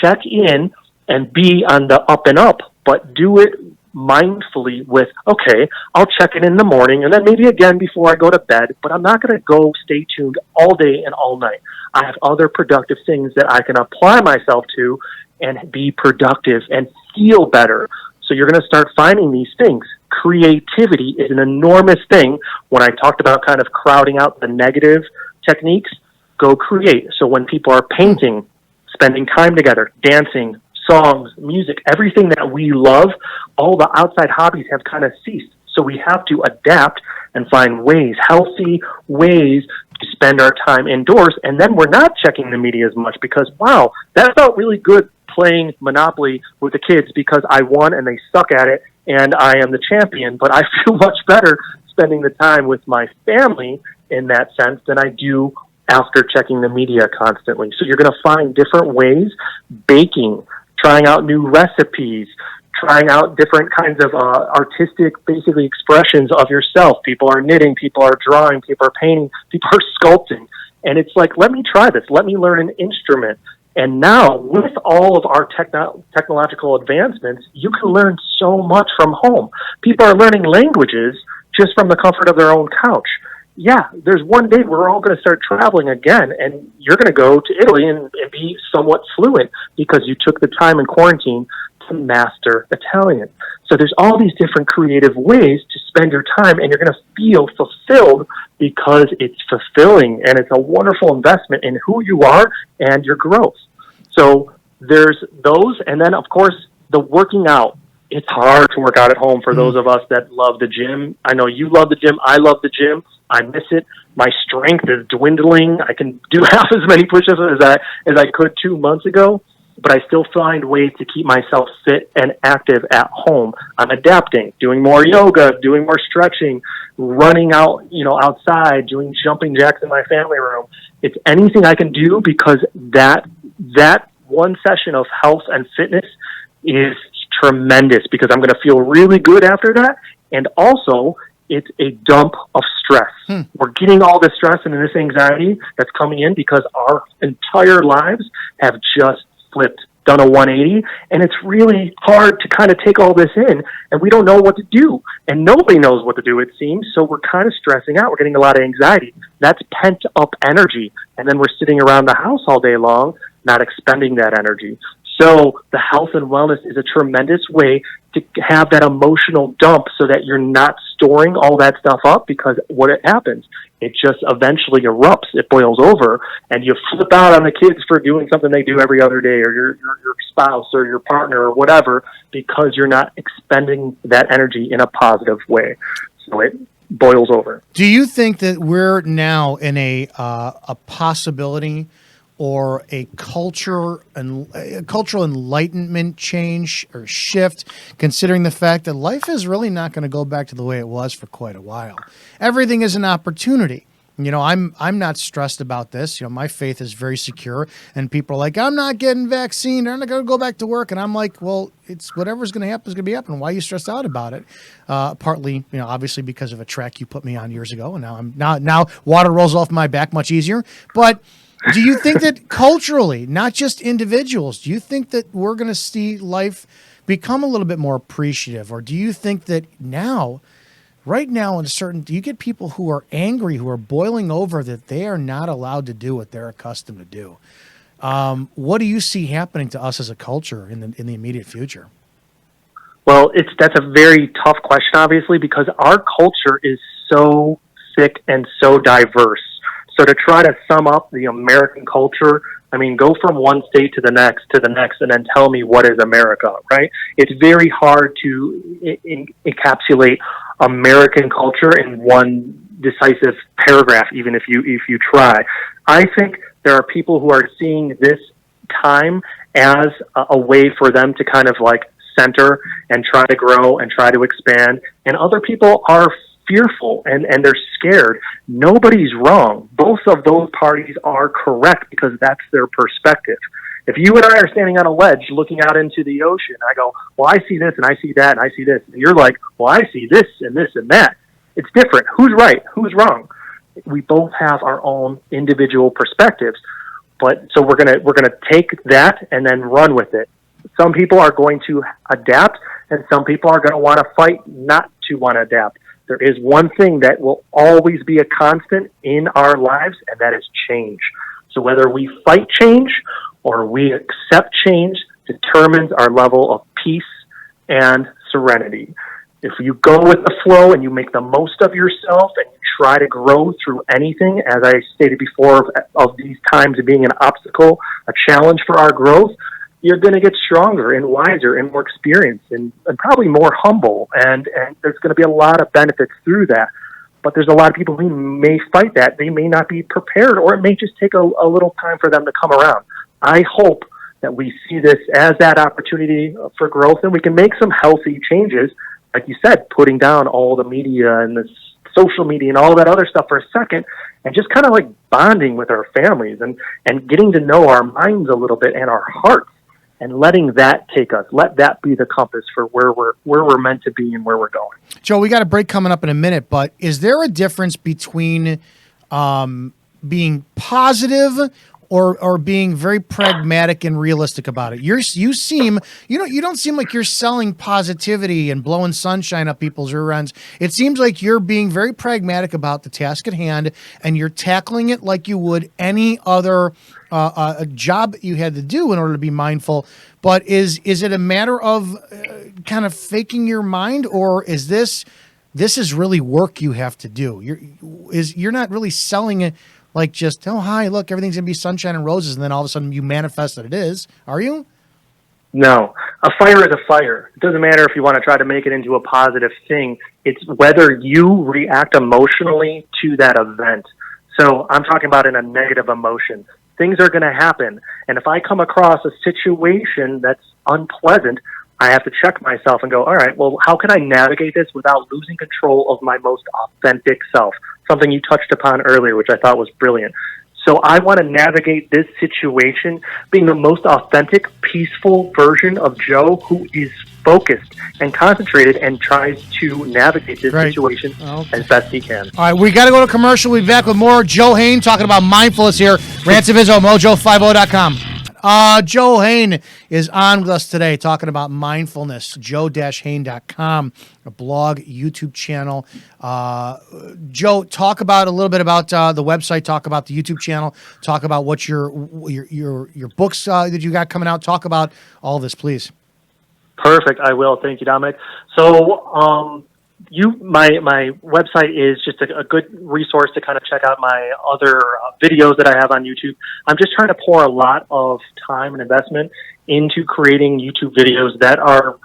Check in and be on the up and up, but do it mindfully with, okay, I'll check it in the morning and then maybe again before I go to bed, but I'm not going to go stay tuned all day and all night. I have other productive things that I can apply myself to and be productive and feel better. So you're going to start finding these things. Creativity is an enormous thing. When I talked about kind of crowding out the negative techniques, go create. So when people are painting, spending time together, dancing, songs, music, everything that we love, all the outside hobbies have kind of ceased. So we have to adapt and find ways, healthy ways to spend our time indoors. And then we're not checking the media as much because, wow, that felt really good playing Monopoly with the kids because I won and they suck at it and I am the champion. But I feel much better spending the time with my family in that sense than I do after checking the media constantly. So you're going to find different ways, baking, trying out new recipes, trying out different kinds of artistic, basically, expressions of yourself. People are knitting, people are drawing, people are painting, people are sculpting. And it's like, let me try this. Let me learn an instrument. And now, with all of our technological advancements, you can learn so much from home. People are learning languages just from the comfort of their own couch. Yeah, there's one day we're all going to start traveling again, and you're going to go to Italy and be somewhat fluent because you took the time in quarantine to master Italian. So there's all these different creative ways to spend your time, and you're going to feel fulfilled because it's fulfilling, and it's a wonderful investment in who you are and your growth. So there's those, and then, of course, the working out. It's hard to work out at home for those of us that love the gym. I know you love the gym. I love the gym. I miss it. My strength is dwindling. I can do half as many push-ups as I could 2 months ago, but I still find ways to keep myself fit and active at home. I'm adapting, doing more yoga, doing more stretching, running out, outside, doing jumping jacks in my family room. It's anything I can do because that one session of health and fitness is tremendous because I'm going to feel really good after that. And also, it's a dump of stress. We're getting all this stress and this anxiety that's coming in because our entire lives have just flipped, done a 180, and it's really hard to kind of take all this in, and we don't know what to do. And nobody knows what to do, it seems, so we're kind of stressing out. We're getting a lot of anxiety. That's pent-up energy, and then we're sitting around the house all day long, not expending that energy. So the health and wellness is a tremendous way to have that emotional dump so that you're not storing all that stuff up, because what it happens, it just eventually erupts, it boils over, and you flip out on the kids for doing something they do every other day, or your spouse or your partner or whatever, because you're not expending that energy in a positive way. So it boils over. Do you think that we're now in a possibility or a cultural enlightenment change or shift, considering the fact that life is really not going to go back to the way it was for quite a while? Everything is an opportunity. I'm not stressed about this. My faith is very secure, and people are like, I'm not getting vaccinated. I'm not going to go back to work. And I'm like, well, it's whatever's going to happen is going to be happening. Why are you stressed out about it? Partly, obviously because of a track you put me on years ago, and now water rolls off my back much easier. But do you think that culturally, not just individuals, do you think that we're going to see life become a little bit more appreciative? Or do you think that right now, do you get people who are angry, who are boiling over that they are not allowed to do what they're accustomed to do? What do you see happening to us as a culture in the immediate future? Well, that's a very tough question, obviously, because our culture is so thick and so diverse. So to try to sum up the American culture, go from one state to the next, and then tell me what is America, right? It's very hard to encapsulate American culture in one decisive paragraph, even if you try. I think there are people who are seeing this time as a way for them to kind of like center and try to grow and try to expand, and other people are fearful and they're scared. Nobody's wrong. Both of those parties are correct because that's their perspective. If you and I are standing on a ledge looking out into the ocean, I go, well, I see this and I see that and I see this. And you're like, well, I see this and this and that. It's different. Who's right? Who's wrong? We both have our own individual perspectives. But so we're gonna take that and then run with it. some people are going to adapt, and some people are going to want to fight not to want to adapt. There is one thing that will always be a constant in our lives, and that is change. So whether we fight change or we accept change determines our level of peace and serenity. If you go with the flow and you make the most of yourself and you try to grow through anything, as I stated before, of these times being an obstacle, a challenge for our growth, you're going to get stronger and wiser and more experienced and probably more humble. And there's going to be a lot of benefits through that. But there's a lot of people who may fight that. They may not be prepared, or it may just take a little time for them to come around. I hope that we see this as that opportunity for growth, and we can make some healthy changes. Like you said, putting down all the media and the social media and all that other stuff for a second, and just kind of like bonding with our families and getting to know our minds a little bit and our hearts, and letting that take us. Let that be the compass for where we're meant to be and where we're going. Joe, we got a break coming up in a minute, but is there a difference between being positive or being very pragmatic and realistic about it? You don't seem like you're selling positivity and blowing sunshine up people's rear ends. It seems like you're being very pragmatic about the task at hand, and you're tackling it like you would any other a job that you had to do in order to be mindful. But is it a matter of kind of faking your mind, or is this is really work you have to do? You're not really selling it like just, oh, hi, look, everything's going to be sunshine and roses, and then all of a sudden you manifest that it is. Are you? No. A fire is a fire. It doesn't matter if you want to try to make it into a positive thing. It's whether you react emotionally to that event. So I'm talking about in a negative emotion. Things are going to happen. And if I come across a situation that's unpleasant, I have to check myself and go, all right, well, how can I navigate this without losing control of my most authentic self? Something you touched upon earlier, which I thought was brilliant. So I want to navigate this situation being the most authentic, peaceful version of Joe, who is focused and concentrated and tries to navigate this situation as best he can. All right, we got to go to commercial. We'll be back with more Joe Hain talking about mindfulness here. Rants of Izzo, mojo50.com. Joe Hain is on with us today talking about mindfulness. joe-hain.com, a blog, YouTube channel. Joe, talk about a little bit about the website. Talk about the YouTube channel. Talk about what your books that you got coming out. Talk about all this, please. Perfect. I will. Thank you, Dominic. So, my website is just a good resource to kind of check out my other videos that I have on YouTube. I'm just trying to pour a lot of time and investment into creating YouTube videos that are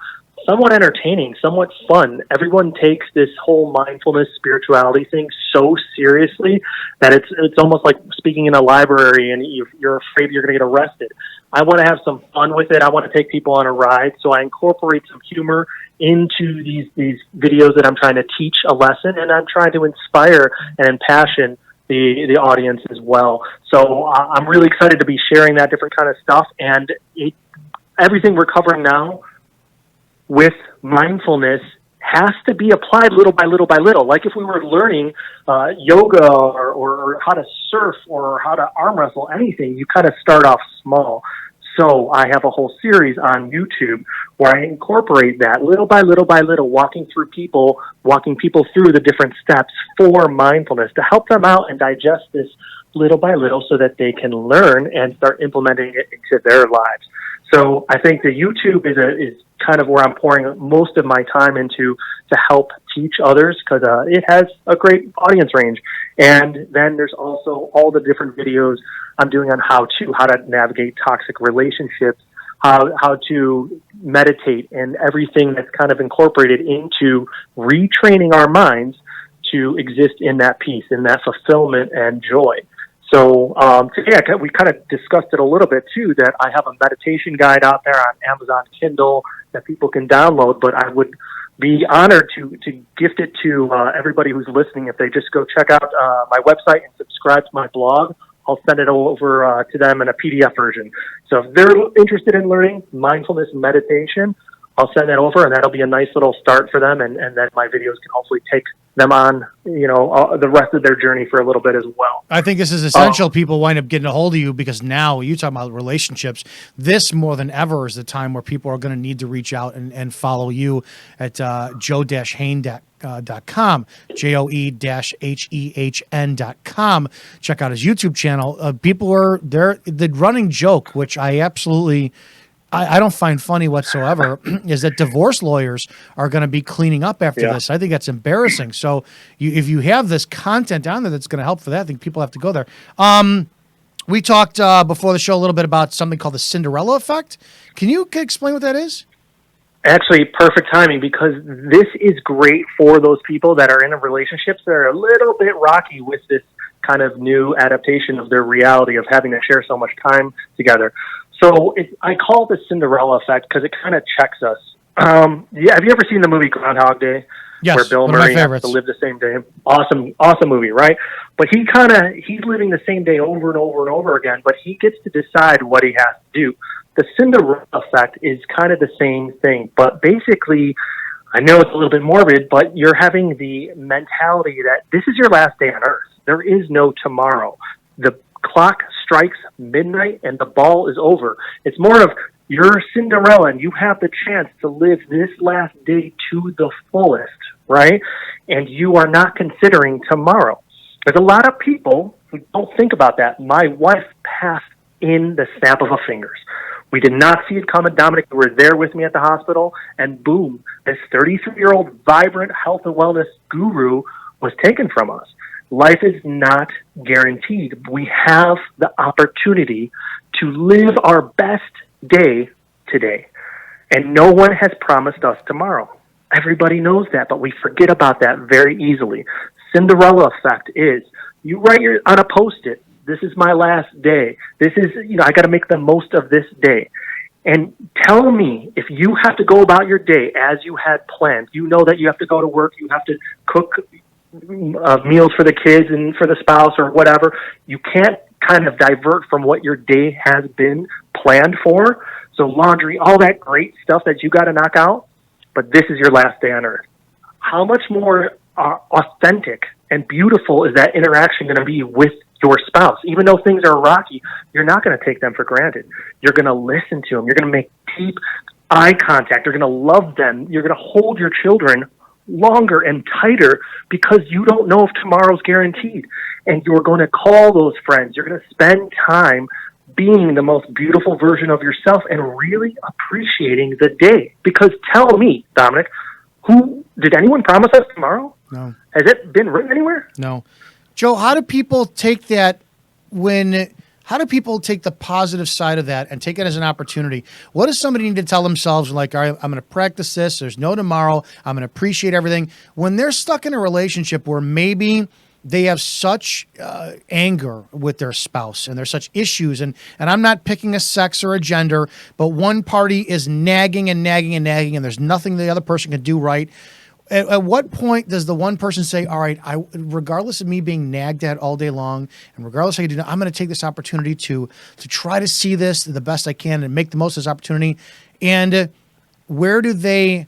somewhat entertaining, somewhat fun. Everyone takes this whole mindfulness, spirituality thing so seriously that it's almost like speaking in a library and you're afraid you're going to get arrested. I want to have some fun with it. I want to take people on a ride, so I incorporate some humor into these videos that I'm trying to teach a lesson, and I'm trying to inspire and impassion the audience as well. So I'm really excited to be sharing that different kind of stuff, and everything we're covering now with mindfulness has to be applied little by little by little. Like if we were learning yoga or how to surf or how to arm wrestle, anything, you kind of start off small. So I have a whole series on YouTube where I incorporate that little by little by little, walking people through the different steps for mindfulness to help them out and digest this little by little so that they can learn and start implementing it into their lives. So I think the YouTube is kind of where I'm pouring most of my time into to help teach others, because it has a great audience range. And then there's also all the different videos I'm doing on how to navigate toxic relationships, how to meditate, and everything that's kind of incorporated into retraining our minds to exist in that peace, in that fulfillment and joy. So today we kind of discussed it a little bit too, that I have a meditation guide out there on Amazon Kindle that people can download, but I would be honored to gift it to everybody who's listening. If they just go check out my website and subscribe to my blog, I'll send it over to them in a PDF version. So if they're interested in learning mindfulness meditation, I'll send that over, and that'll be a nice little start for them, and then my videos can hopefully take them on, the rest of their journey for a little bit as well. I think this is essential. People wind up getting a hold of you because now you talk about relationships. This more than ever is the time where people are going to need to reach out and follow you at joe-hain.com, joe-hen.com. Check out his YouTube channel. People are there. The running joke, which I absolutely, I don't find funny whatsoever, is that divorce lawyers are going to be cleaning up after this. I think that's embarrassing. So if you have this content on there that's going to help for that, I think people have to go there. We talked before the show a little bit about something called the Cinderella effect. Can you explain what that is? Actually, perfect timing, because this is great for those people that are in relationships that are a little bit rocky with this kind of new adaptation of their reality of having to share so much time together. So I call it the Cinderella effect because it kind of checks us. Have you ever seen the movie Groundhog Day? Yes, where Bill one of my Murray has favorites. to live the same day. Awesome movie, right? But he's living the same day over and over and over again, but he gets to decide what he has to do. The Cinderella effect is kind of the same thing, but basically, I know it's a little bit morbid, but you're having the mentality that this is your last day on Earth. There is no tomorrow. The clock strikes midnight and the ball is over. It's more of you're Cinderella and you have the chance to live this last day to the fullest, right? And you are not considering tomorrow. There's a lot of people who don't think about that. My wife passed in the snap of a fingers. We did not see it coming. Dominic, you were there with me at the hospital, and boom, this 33-year-old vibrant health and wellness guru was taken from us. Life is not guaranteed. We have the opportunity to live our best day today, and no one has promised us tomorrow. Everybody knows that, but we forget about that very easily. Cinderella effect is you write on a Post-it, this is my last day. This is, I got to make the most of this day. And tell me, if you have to go about your day as you had planned, you know that you have to go to work, you have to cook meals for the kids and for the spouse or whatever. You can't kind of divert from what your day has been planned for. So laundry, all that great stuff that you got to knock out, but this is your last day on Earth. How much more authentic and beautiful is that interaction going to be with your spouse? Even though things are rocky, you're not going to take them for granted. You're going to listen to them. You're going to make deep eye contact. You're going to love them. You're going to hold your children longer and tighter because you don't know if tomorrow's guaranteed. And you're going to call those friends. You're going to spend time being the most beautiful version of yourself and really appreciating the day. Because tell me, Dominic, did anyone promise us tomorrow? No. Has it been written anywhere? No. Joe, how do people take that how do people take the positive side of that and take it as an opportunity? What does somebody need to tell themselves, like, all right, I'm going to practice this, there's no tomorrow, I'm going to appreciate everything, when they're stuck in a relationship where maybe they have such anger with their spouse and there's such issues, and I'm not picking a sex or a gender, but one party is nagging and nagging and nagging and there's nothing the other person can do right. At what point does the one person say, all right, regardless of me being nagged at all day long, and regardless of how you do, I'm going to take this opportunity to try to see this the best I can and make the most of this opportunity. And where do they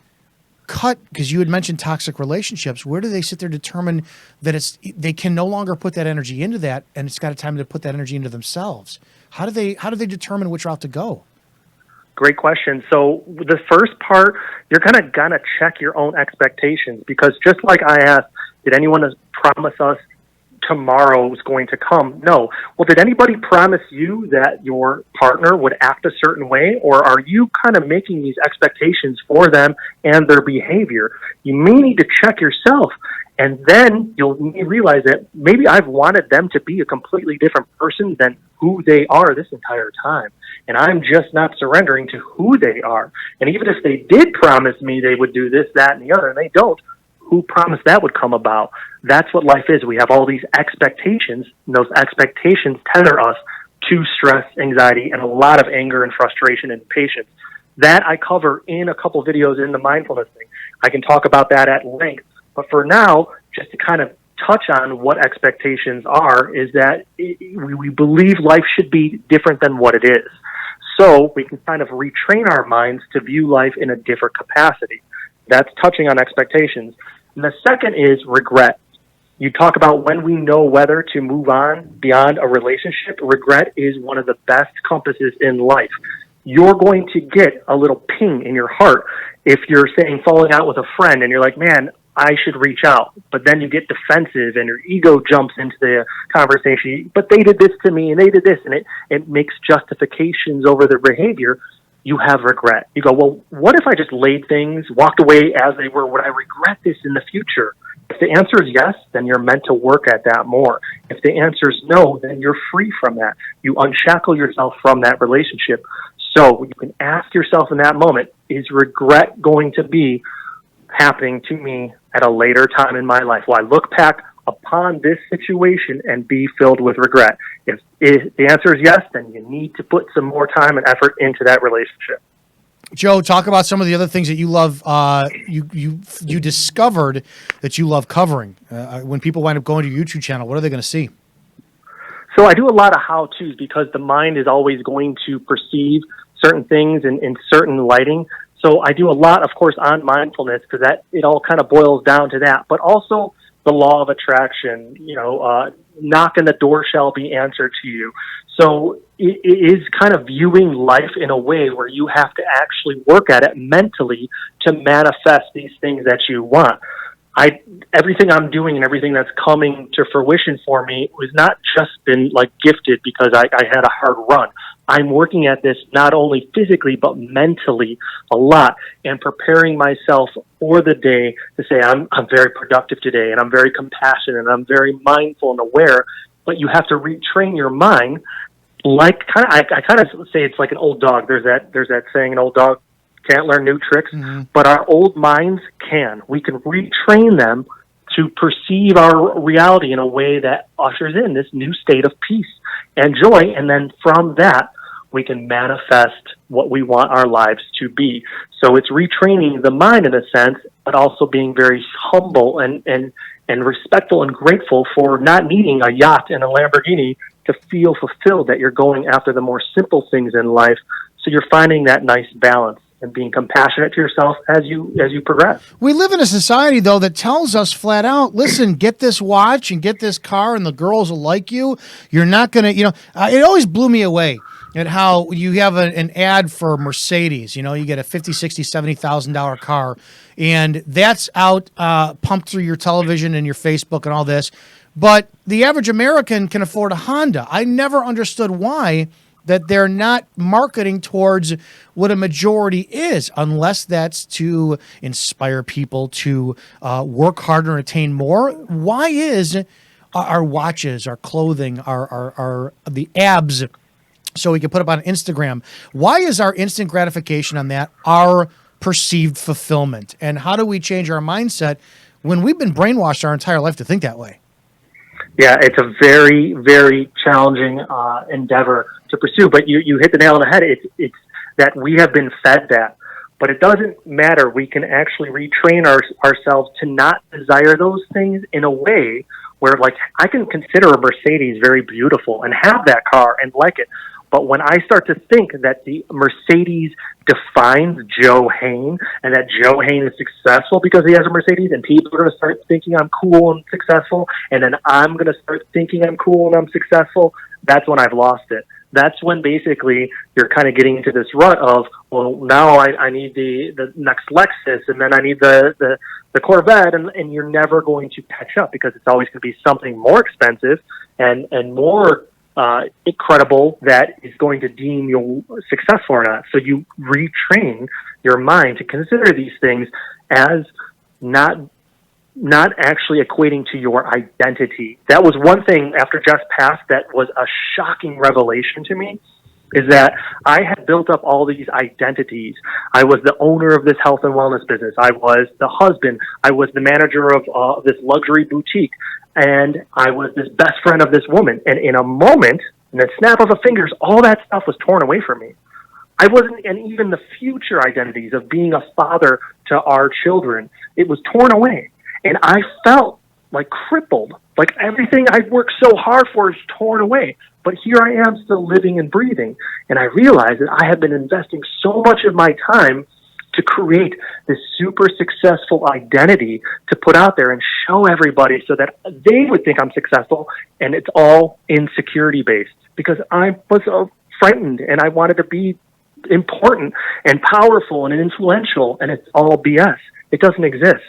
cut? Because you had mentioned toxic relationships. Where do they sit there, determine that they can no longer put that energy into that, and it's got a time to put that energy into themselves? How do they determine which route to go? Great question. So the first part, you're kind of going to check your own expectations, because just like I asked, did anyone promise us tomorrow was going to come? No. Well, did anybody promise you that your partner would act a certain way, or are you kind of making these expectations for them and their behavior? You may need to check yourself, and then you'll realize that maybe I've wanted them to be a completely different person than who they are this entire time. And I'm just not surrendering to who they are. And even if they did promise me they would do this, that, and the other, and they don't, who promised that would come about? That's what life is. We have all these expectations, and those expectations tether us to stress, anxiety, and a lot of anger and frustration and impatience. That I cover in a couple videos in the mindfulness thing. I can talk about that at length. But for now, just to kind of touch on what expectations are, is that we believe life should be different than what it is. So we can kind of retrain our minds to view life in a different capacity. That's touching on expectations. And the second is regret. You talk about when we know whether to move on beyond a relationship. Regret is one of the best compasses in life. You're going to get a little ping in your heart if you're saying falling out with a friend and you're like, man, I should reach out. But then you get defensive and your ego jumps into the conversation. But they did this to me and they did this. And it makes justifications over their behavior. You have regret. You go, well, what if I just laid things, walked away as they were? Would I regret this in the future? If the answer is yes, then you're meant to work at that more. If the answer is no, then you're free from that. You unshackle yourself from that relationship. So you can ask yourself in that moment, is regret going to be happening to me at a later time in my life? Will I look back upon this situation and be filled with regret? If the answer is yes, then you need to put some more time and effort into that relationship. Joe, talk about some of the other things that you love. You discovered that you love covering. When people wind up going to your YouTube channel, what are they going to see? So I do a lot of how-tos because the mind is always going to perceive certain things in certain lighting. So I do a lot, of course, on mindfulness because that it all kind of boils down to that. But also the law of attraction, knock and the door shall be answered to you. So it is kind of viewing life in a way where you have to actually work at it mentally to manifest these things that you want. Everything I'm doing and everything that's coming to fruition for me was not just been like gifted because I had a hard run. I'm working at this not only physically but mentally a lot and preparing myself for the day to say I'm very productive today and I'm very compassionate and I'm very mindful and aware. But you have to retrain your mind. I kind of say it's like an old dog. There's that saying, an old dog can't learn new tricks, but our old minds can. We can retrain them to perceive our reality in a way that ushers in this new state of peace and joy. And then from that, we can manifest what we want our lives to be. So it's retraining the mind in a sense, but also being very humble and respectful and grateful for not needing a yacht and a Lamborghini to feel fulfilled, that you're going after the more simple things in life. So you're finding that nice balance and being compassionate to yourself as you progress. We live in a society, though, that tells us flat out, listen, get this watch and get this car and the girls will like you. You're not going to, it always blew me away at how you have an ad for Mercedes. You get a $50,000, $60,000, $70,000 car, and that's out pumped through your television and your Facebook and all this. But the average American can afford a Honda. I never understood why that they're not marketing towards what a majority is, unless that's to inspire people to work harder and attain more. Why is our watches, our clothing, our the abs, so we can put up on Instagram, why is our instant gratification on that our perceived fulfillment? And how do we change our mindset when we've been brainwashed our entire life to think that way? Yeah, it's a very, very challenging endeavor to pursue. But you hit the nail on the head. It's that we have been fed that. But it doesn't matter. We can actually retrain ourselves to not desire those things in a way where, like, I can consider a Mercedes very beautiful and have that car and like it. But when I start to think that the Mercedes defines Joe Hain and that Joe Hain is successful because he has a Mercedes, and people are going to start thinking I'm cool and successful, and then I'm going to start thinking I'm cool and I'm successful, that's when I've lost it. That's when basically you're kind of getting into this rut of, well, now I need the next Lexus, and then I need the Corvette, and you're never going to catch up because it's always going to be something more expensive and more incredible that is going to deem you successful or not. So you retrain your mind to consider these things as not actually equating to your identity. That was one thing after Jess passed that was a shocking revelation to me, is that I had built up all these identities. I was the owner of this health and wellness business. I was the husband. I was the manager of this luxury boutique. And I was this best friend of this woman. And in a moment, in the snap of a fingers, all that stuff was torn away from me. I wasn't, and even the future identities of being a father to our children, it was torn away. And I felt like crippled, like everything I worked so hard for is torn away. But here I am still living and breathing. And I realized that I have been investing so much of my time to create this super successful identity to put out there and show everybody so that they would think I'm successful. And it's all insecurity based because I was frightened and I wanted to be important and powerful and influential, and it's all BS. It doesn't exist,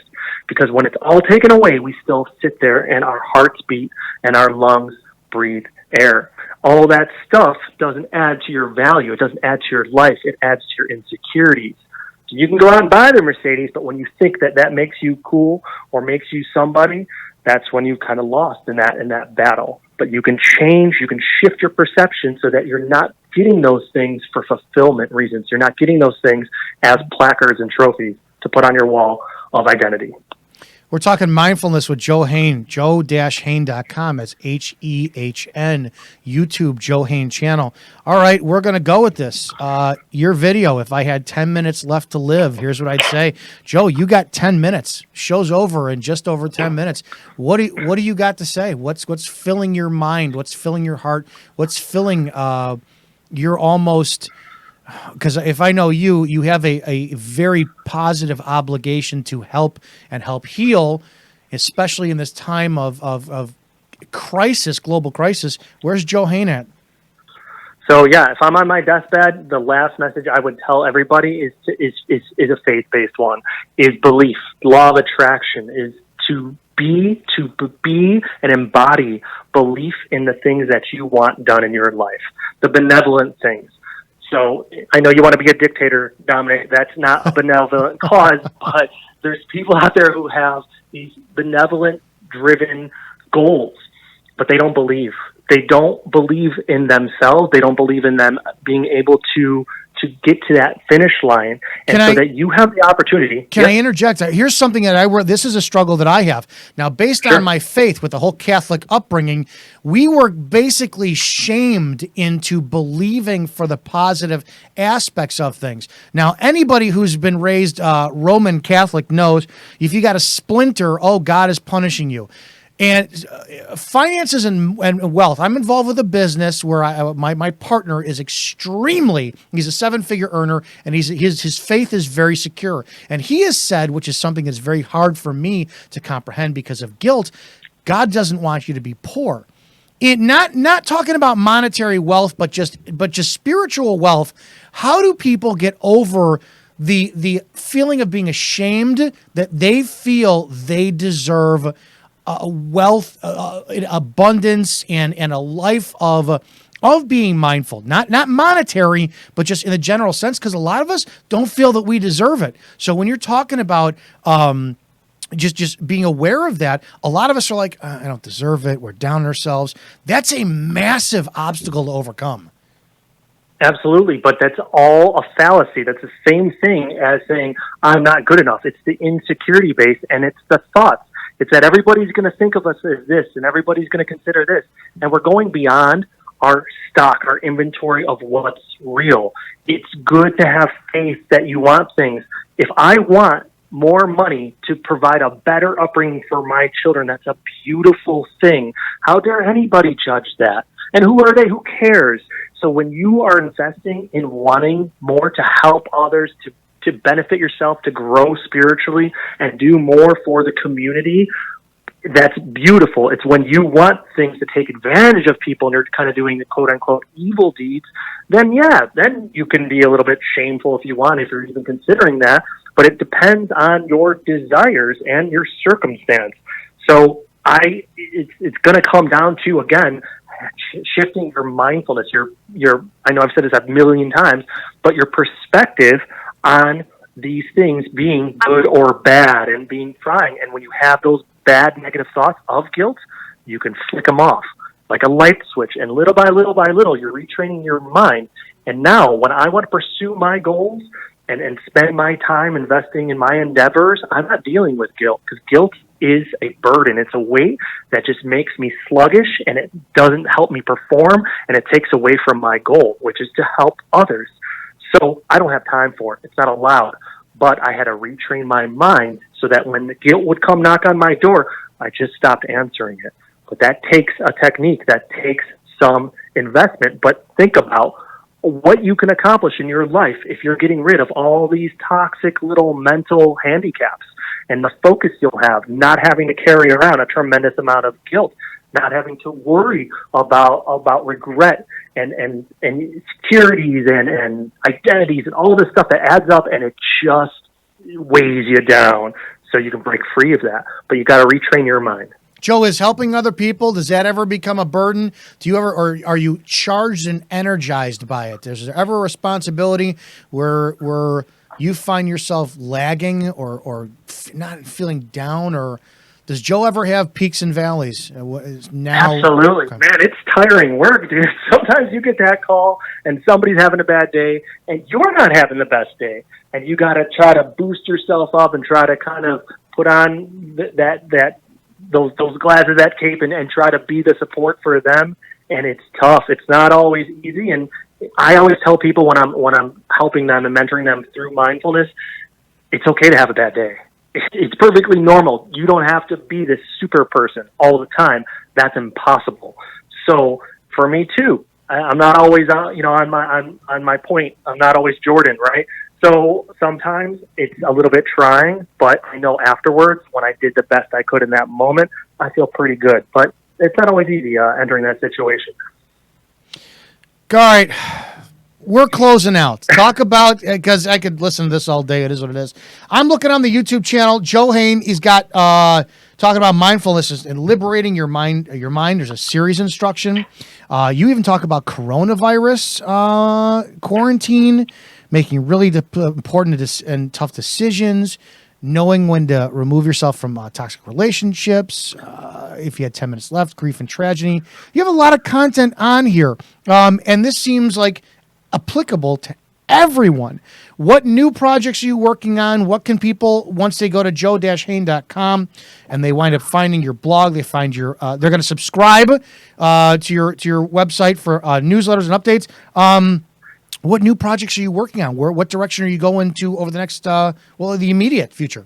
because when it's all taken away, we still sit there and our hearts beat and our lungs breathe air. All that stuff doesn't add to your value. It doesn't add to your life. It adds to your insecurities. So you can go out and buy the Mercedes, but when you think that that makes you cool or makes you somebody, that's when you kind of lost in that battle. But you can change, you can shift your perception so that you're not getting those things for fulfillment reasons. You're not getting those things as placards and trophies to put on your wall of identity. We're talking mindfulness with Joe Hain, joe-hain.com. That's H-E-H-N, YouTube, Joe Hain channel. All right, we're going to go with this. Your video, if I had 10 minutes left to live, here's what I'd say. Joe, you got 10 minutes. Show's over in just over 10 minutes. What do you got to say? What's filling your mind? What's filling your heart? What's filling your almost... Because if I know you, you have a very positive obligation to help and help heal, especially in this time of crisis, global crisis. Where's Joe Hain at? So yeah, if I'm on my deathbed, the last message I would tell everybody is a faith-based one, is belief. Law of attraction is to be and embody belief in the things that you want done in your life, the benevolent things. So I know you want to be a dictator, Dominic. That's not a benevolent cause, but there's people out there who have these benevolent-driven goals, but they don't believe. They don't believe in themselves. They don't believe in them being able to get to that finish line, and that you have the opportunity. Can I interject? Here's something that this is a struggle that I have. Now, based on my faith with the whole Catholic upbringing, we were basically shamed into believing for the positive aspects of things. Now, anybody who's been raised Roman Catholic knows if you got a splinter, oh, God is punishing you. And finances and wealth. I'm involved with a business where my partner is he's a 7-figure earner, and his faith is very secure. And he has said, which is something that's very hard for me to comprehend because of guilt, God doesn't want you to be poor. Not talking about monetary wealth, but just spiritual wealth. How do people get over the feeling of being ashamed that they feel they deserve wealth, abundance, and a life of being mindful, not monetary, but just in the general sense, because a lot of us don't feel that we deserve it. So when you're talking about just being aware of that, a lot of us are like, I don't deserve it. We're down on ourselves. That's a massive obstacle to overcome. Absolutely, but that's all a fallacy. That's the same thing as saying I'm not good enough. It's the insecurity base, and it's the thoughts. It's that everybody's going to think of us as this, and everybody's going to consider this. And we're going beyond our stock, our inventory of what's real. It's good to have faith that you want things. If I want more money to provide a better upbringing for my children, that's a beautiful thing. How dare anybody judge that? And who are they? Who cares? So when you are investing in wanting more to help others, to benefit yourself, to grow spiritually, and do more for the community, that's beautiful. It's when you want things to take advantage of people and you're kind of doing the quote-unquote evil deeds, then you can be a little bit shameful if you want, if you're even considering that. But it depends on your desires and your circumstance. So it's going to come down to, again, shifting your mindfulness, your I know I've said this a million times, but your perspective on these things being good or bad and being trying. And when you have those bad negative thoughts of guilt, you can flick them off like a light switch. And little by little by little, you're retraining your mind. And now when I want to pursue my goals and spend my time investing in my endeavors, I'm not dealing with guilt, because guilt is a burden. It's a weight that just makes me sluggish, and it doesn't help me perform, and it takes away from my goal, which is to help others. So I don't have time for it. It's not allowed. But I had to retrain my mind so that when the guilt would come knock on my door, I just stopped answering it. But that takes a technique. That takes some investment, but think about what you can accomplish in your life if you're getting rid of all these toxic little mental handicaps, and the focus you'll have, not having to carry around a tremendous amount of guilt, not having to worry about regret and securities and identities and all this stuff that adds up, and it just weighs you down. So you can break free of that, but you got to retrain your mind. Joe, is helping other people, does that ever become a burden? Do you ever, or are you charged and energized by it? Is there ever a responsibility where you find yourself lagging or not feeling down, or does Joe ever have peaks and valleys? Now, absolutely, okay. Man, it's tiring work, dude. Sometimes you get that call and somebody's having a bad day and you're not having the best day, and you got to try to boost yourself up and try to kind of put on those glasses, that cape, and try to be the support for them. And it's tough. It's not always easy. And I always tell people when I'm helping them and mentoring them through mindfulness, it's okay to have a bad day. It's perfectly normal. You don't have to be this super person all the time. That's impossible. So for me too, I'm not always on my point. I'm not always Jordan, right? So sometimes it's a little bit trying, but I know afterwards, when I did the best I could in that moment, I feel pretty good. But it's not always easy entering that situation. All right. We're closing out. Talk about, because I could listen to this all day. It is what it is. I'm looking on the YouTube channel. Joe Hain, he's got talking about mindfulness and liberating your mind. There's a series instruction. You even talk about coronavirus, quarantine, making really important and tough decisions, knowing when to remove yourself from toxic relationships. If you had 10 minutes left, grief and tragedy. You have a lot of content on here, and this seems like applicable to everyone. What new projects are you working on? What can people, once they go to joe-hain.com and they wind up finding your blog, they find your, they're going to subscribe to your website for newsletters and updates. What new projects are you working on? What direction are you going to over the next, the immediate future?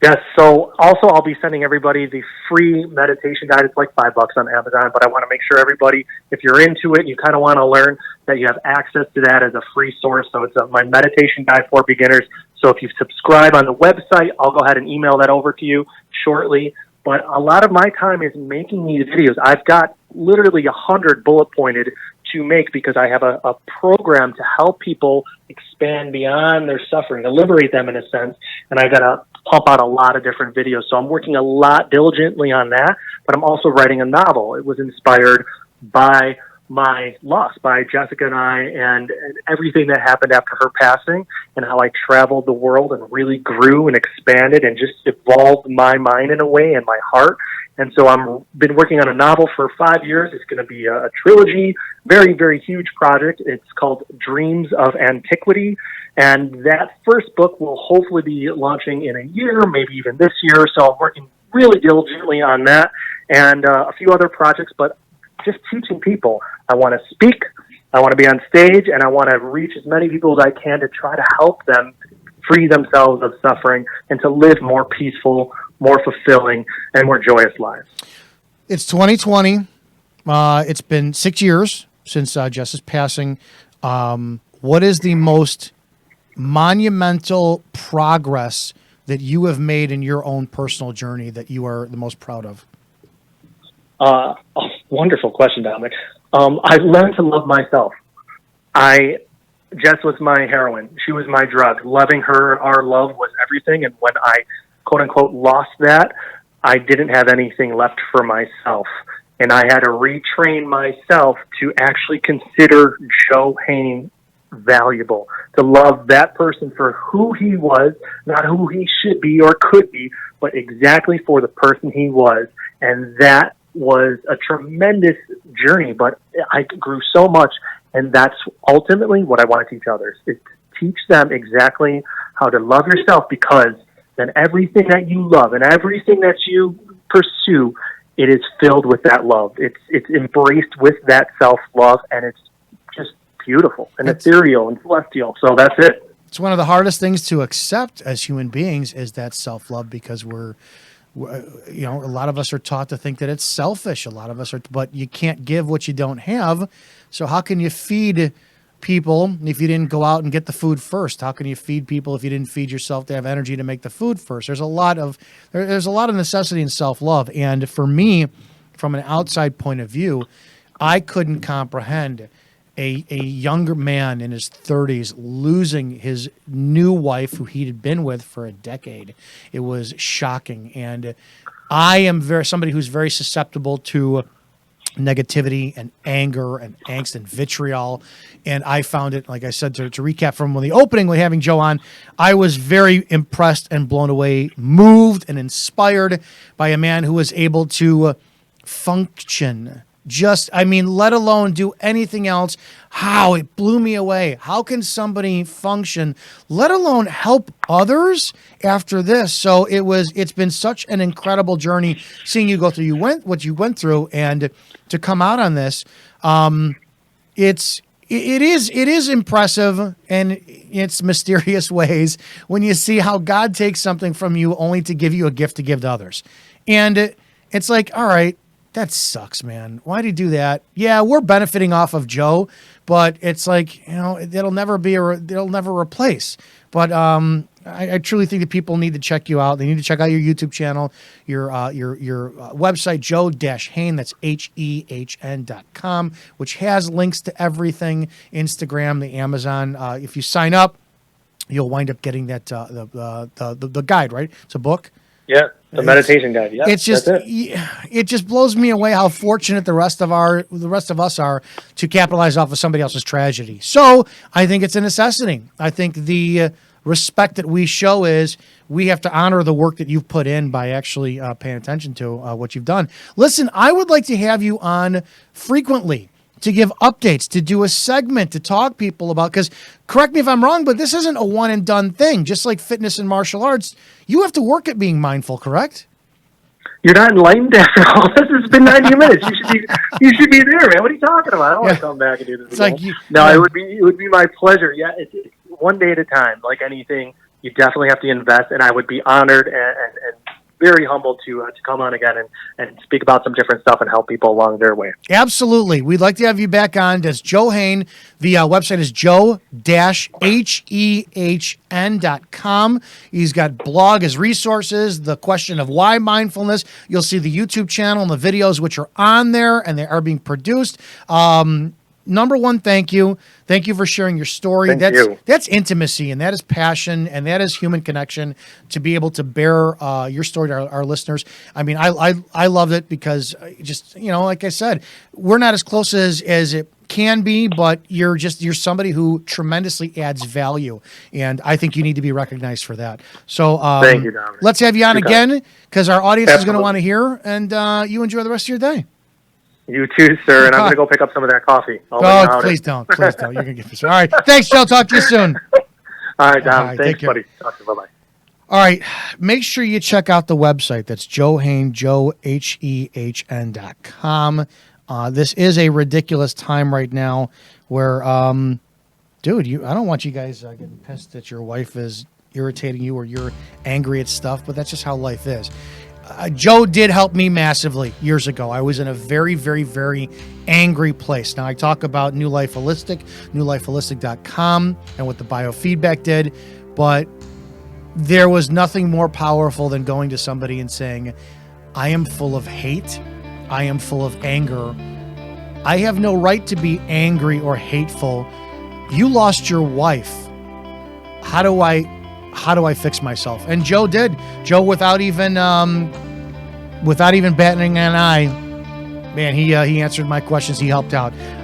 Yes. So also I'll be sending everybody the free meditation guide. It's like $5 on Amazon, but I want to make sure everybody, if you're into it, you kind of want to learn, that you have access to that as a free source. So it's my meditation guide for beginners. So if you subscribe on the website, I'll go ahead and email that over to you shortly. But a lot of my time is making these videos. I've got literally 100 bullet pointed to make, because I have a program to help people expand beyond their suffering, to liberate them in a sense. And I got to pump out a lot of different videos. So I'm working a lot diligently on that, but I'm also writing a novel. It was inspired by my loss, by Jessica and I, and everything that happened after her passing, and how I traveled the world and really grew and expanded and just evolved my mind in a way, and my heart. And so I'm been working on a novel for 5 years. It's going to be a trilogy, very, very huge project. It's called Dreams of Antiquity. And that first book will hopefully be launching in a year, maybe even this year. So I'm working really diligently on that, and a few other projects, but just teaching people. I want to speak, I want to be on stage, and I want to reach as many people as I can to try to help them free themselves of suffering and to live more peaceful, more fulfilling, and more joyous lives. It's 2020. It's been 6 years since Jess's passing. What is the most monumental progress that you have made in your own personal journey that you are the most proud of? Wonderful question, Dominic. I learned to love myself. Jess was my heroine. She was my drug. Loving her, our love was everything. And when I, quote unquote, lost that, I didn't have anything left for myself. And I had to retrain myself to actually consider Joe Hain valuable, to love that person for who he was, not who he should be or could be, but exactly for the person he was. And that was a tremendous journey, but I grew so much. And that's ultimately what I want to teach others, is to teach them exactly how to love yourself, because then everything that you love and everything that you pursue, it is filled with that love. It's embraced with that self-love, and it's just beautiful and ethereal and celestial. So that's it. It's one of the hardest things to accept as human beings, is that self-love, because You know, a lot of us are taught to think that it's selfish. A lot of us are, but you can't give what you don't have. So how can you feed people if you didn't go out and get the food first? How can you feed people if you didn't feed yourself to have energy to make the food first? There's a lot of necessity in self-love. And for me, from an outside point of view, I couldn't comprehend a younger man in his 30s losing his new wife who he'd been with for a decade. It was shocking. And I am somebody who's very susceptible to negativity and anger and angst and vitriol. And I found it, like I said, to recap from the opening with having Joe on, I was very impressed and blown away, moved and inspired by a man who was able to function. Let alone do anything else. How it blew me away. How can somebody function, let alone help others after this? So it's been such an incredible journey seeing you go through what you went through, and to come out on this. It is impressive in its mysterious ways when you see how God takes something from you only to give you a gift to give to others. And it's like, all right, that sucks, man. Why do you do that? Yeah, we're benefiting off of Joe, but it's like, they'll never replace. But I truly think that people need to check you out. They need to check out your YouTube channel, your website, Joe-Hain, that's HEHN.com, which has links to everything, Instagram, the Amazon. If you sign up, you'll wind up getting that the guide, right? It's a book. Yeah, the meditation guide. Yeah, it just blows me away how fortunate the rest of us are to capitalize off of somebody else's tragedy. So I think it's a necessity. I think the respect that we show is we have to honor the work that you've put in by actually paying attention to what you've done. Listen, I would like to have you on frequently to give updates, to do a segment, to talk people about, because correct me if I'm wrong, but this isn't a one and done thing. Just like fitness and martial arts, you have to work at being mindful, correct? You're not enlightened after all this. It's been 90 minutes. You should be there, man. What are you talking about? I don't want to come back and do this again. It would be my pleasure. Yeah, it's one day at a time. Like anything, you definitely have to invest, and I would be honored and very humbled to come on again and speak about some different stuff and help people along their way. Absolutely. We'd like to have you back on. That's Joe Hain. The website is joe-hehn.com. He's got blog, his resources, the question of why mindfulness. You'll see the YouTube channel and the videos which are on there, and they are being produced. Number one, thank you. Thank you for sharing your story. That's intimacy, and that is passion, and that is human connection to be able to bear your story to our listeners. I mean, I loved it because just, like I said, we're not as close as it can be, but you're somebody who tremendously adds value, and I think you need to be recognized for that. So thank you, Dominic. Let's have you on again, because our audience is going to want to hear, and you enjoy the rest of your day. You too, sir, and I'm going to go pick up some of that coffee. Please don't. You're going to get this. All right. Thanks, Joe. Talk to you soon. All right, Dom. Thanks, buddy. Talk to you. Bye-bye. All right. Make sure you check out the website. That's Joe Hain, JoeHehn.com. This is a ridiculous time right now where, dude, I don't want you guys getting pissed that your wife is irritating you or you're angry at stuff, but that's just how life is. Joe did help me massively years ago. I was in a very, very, very angry place. Now, I talk about New Life Holistic, newlifeholistic.com, and what the biofeedback did, but there was nothing more powerful than going to somebody and saying, I am full of hate. I am full of anger. I have no right to be angry or hateful. You lost your wife. How do I fix myself? And Joe did. Joe, without even batting an eye, man, he answered my questions. He helped out.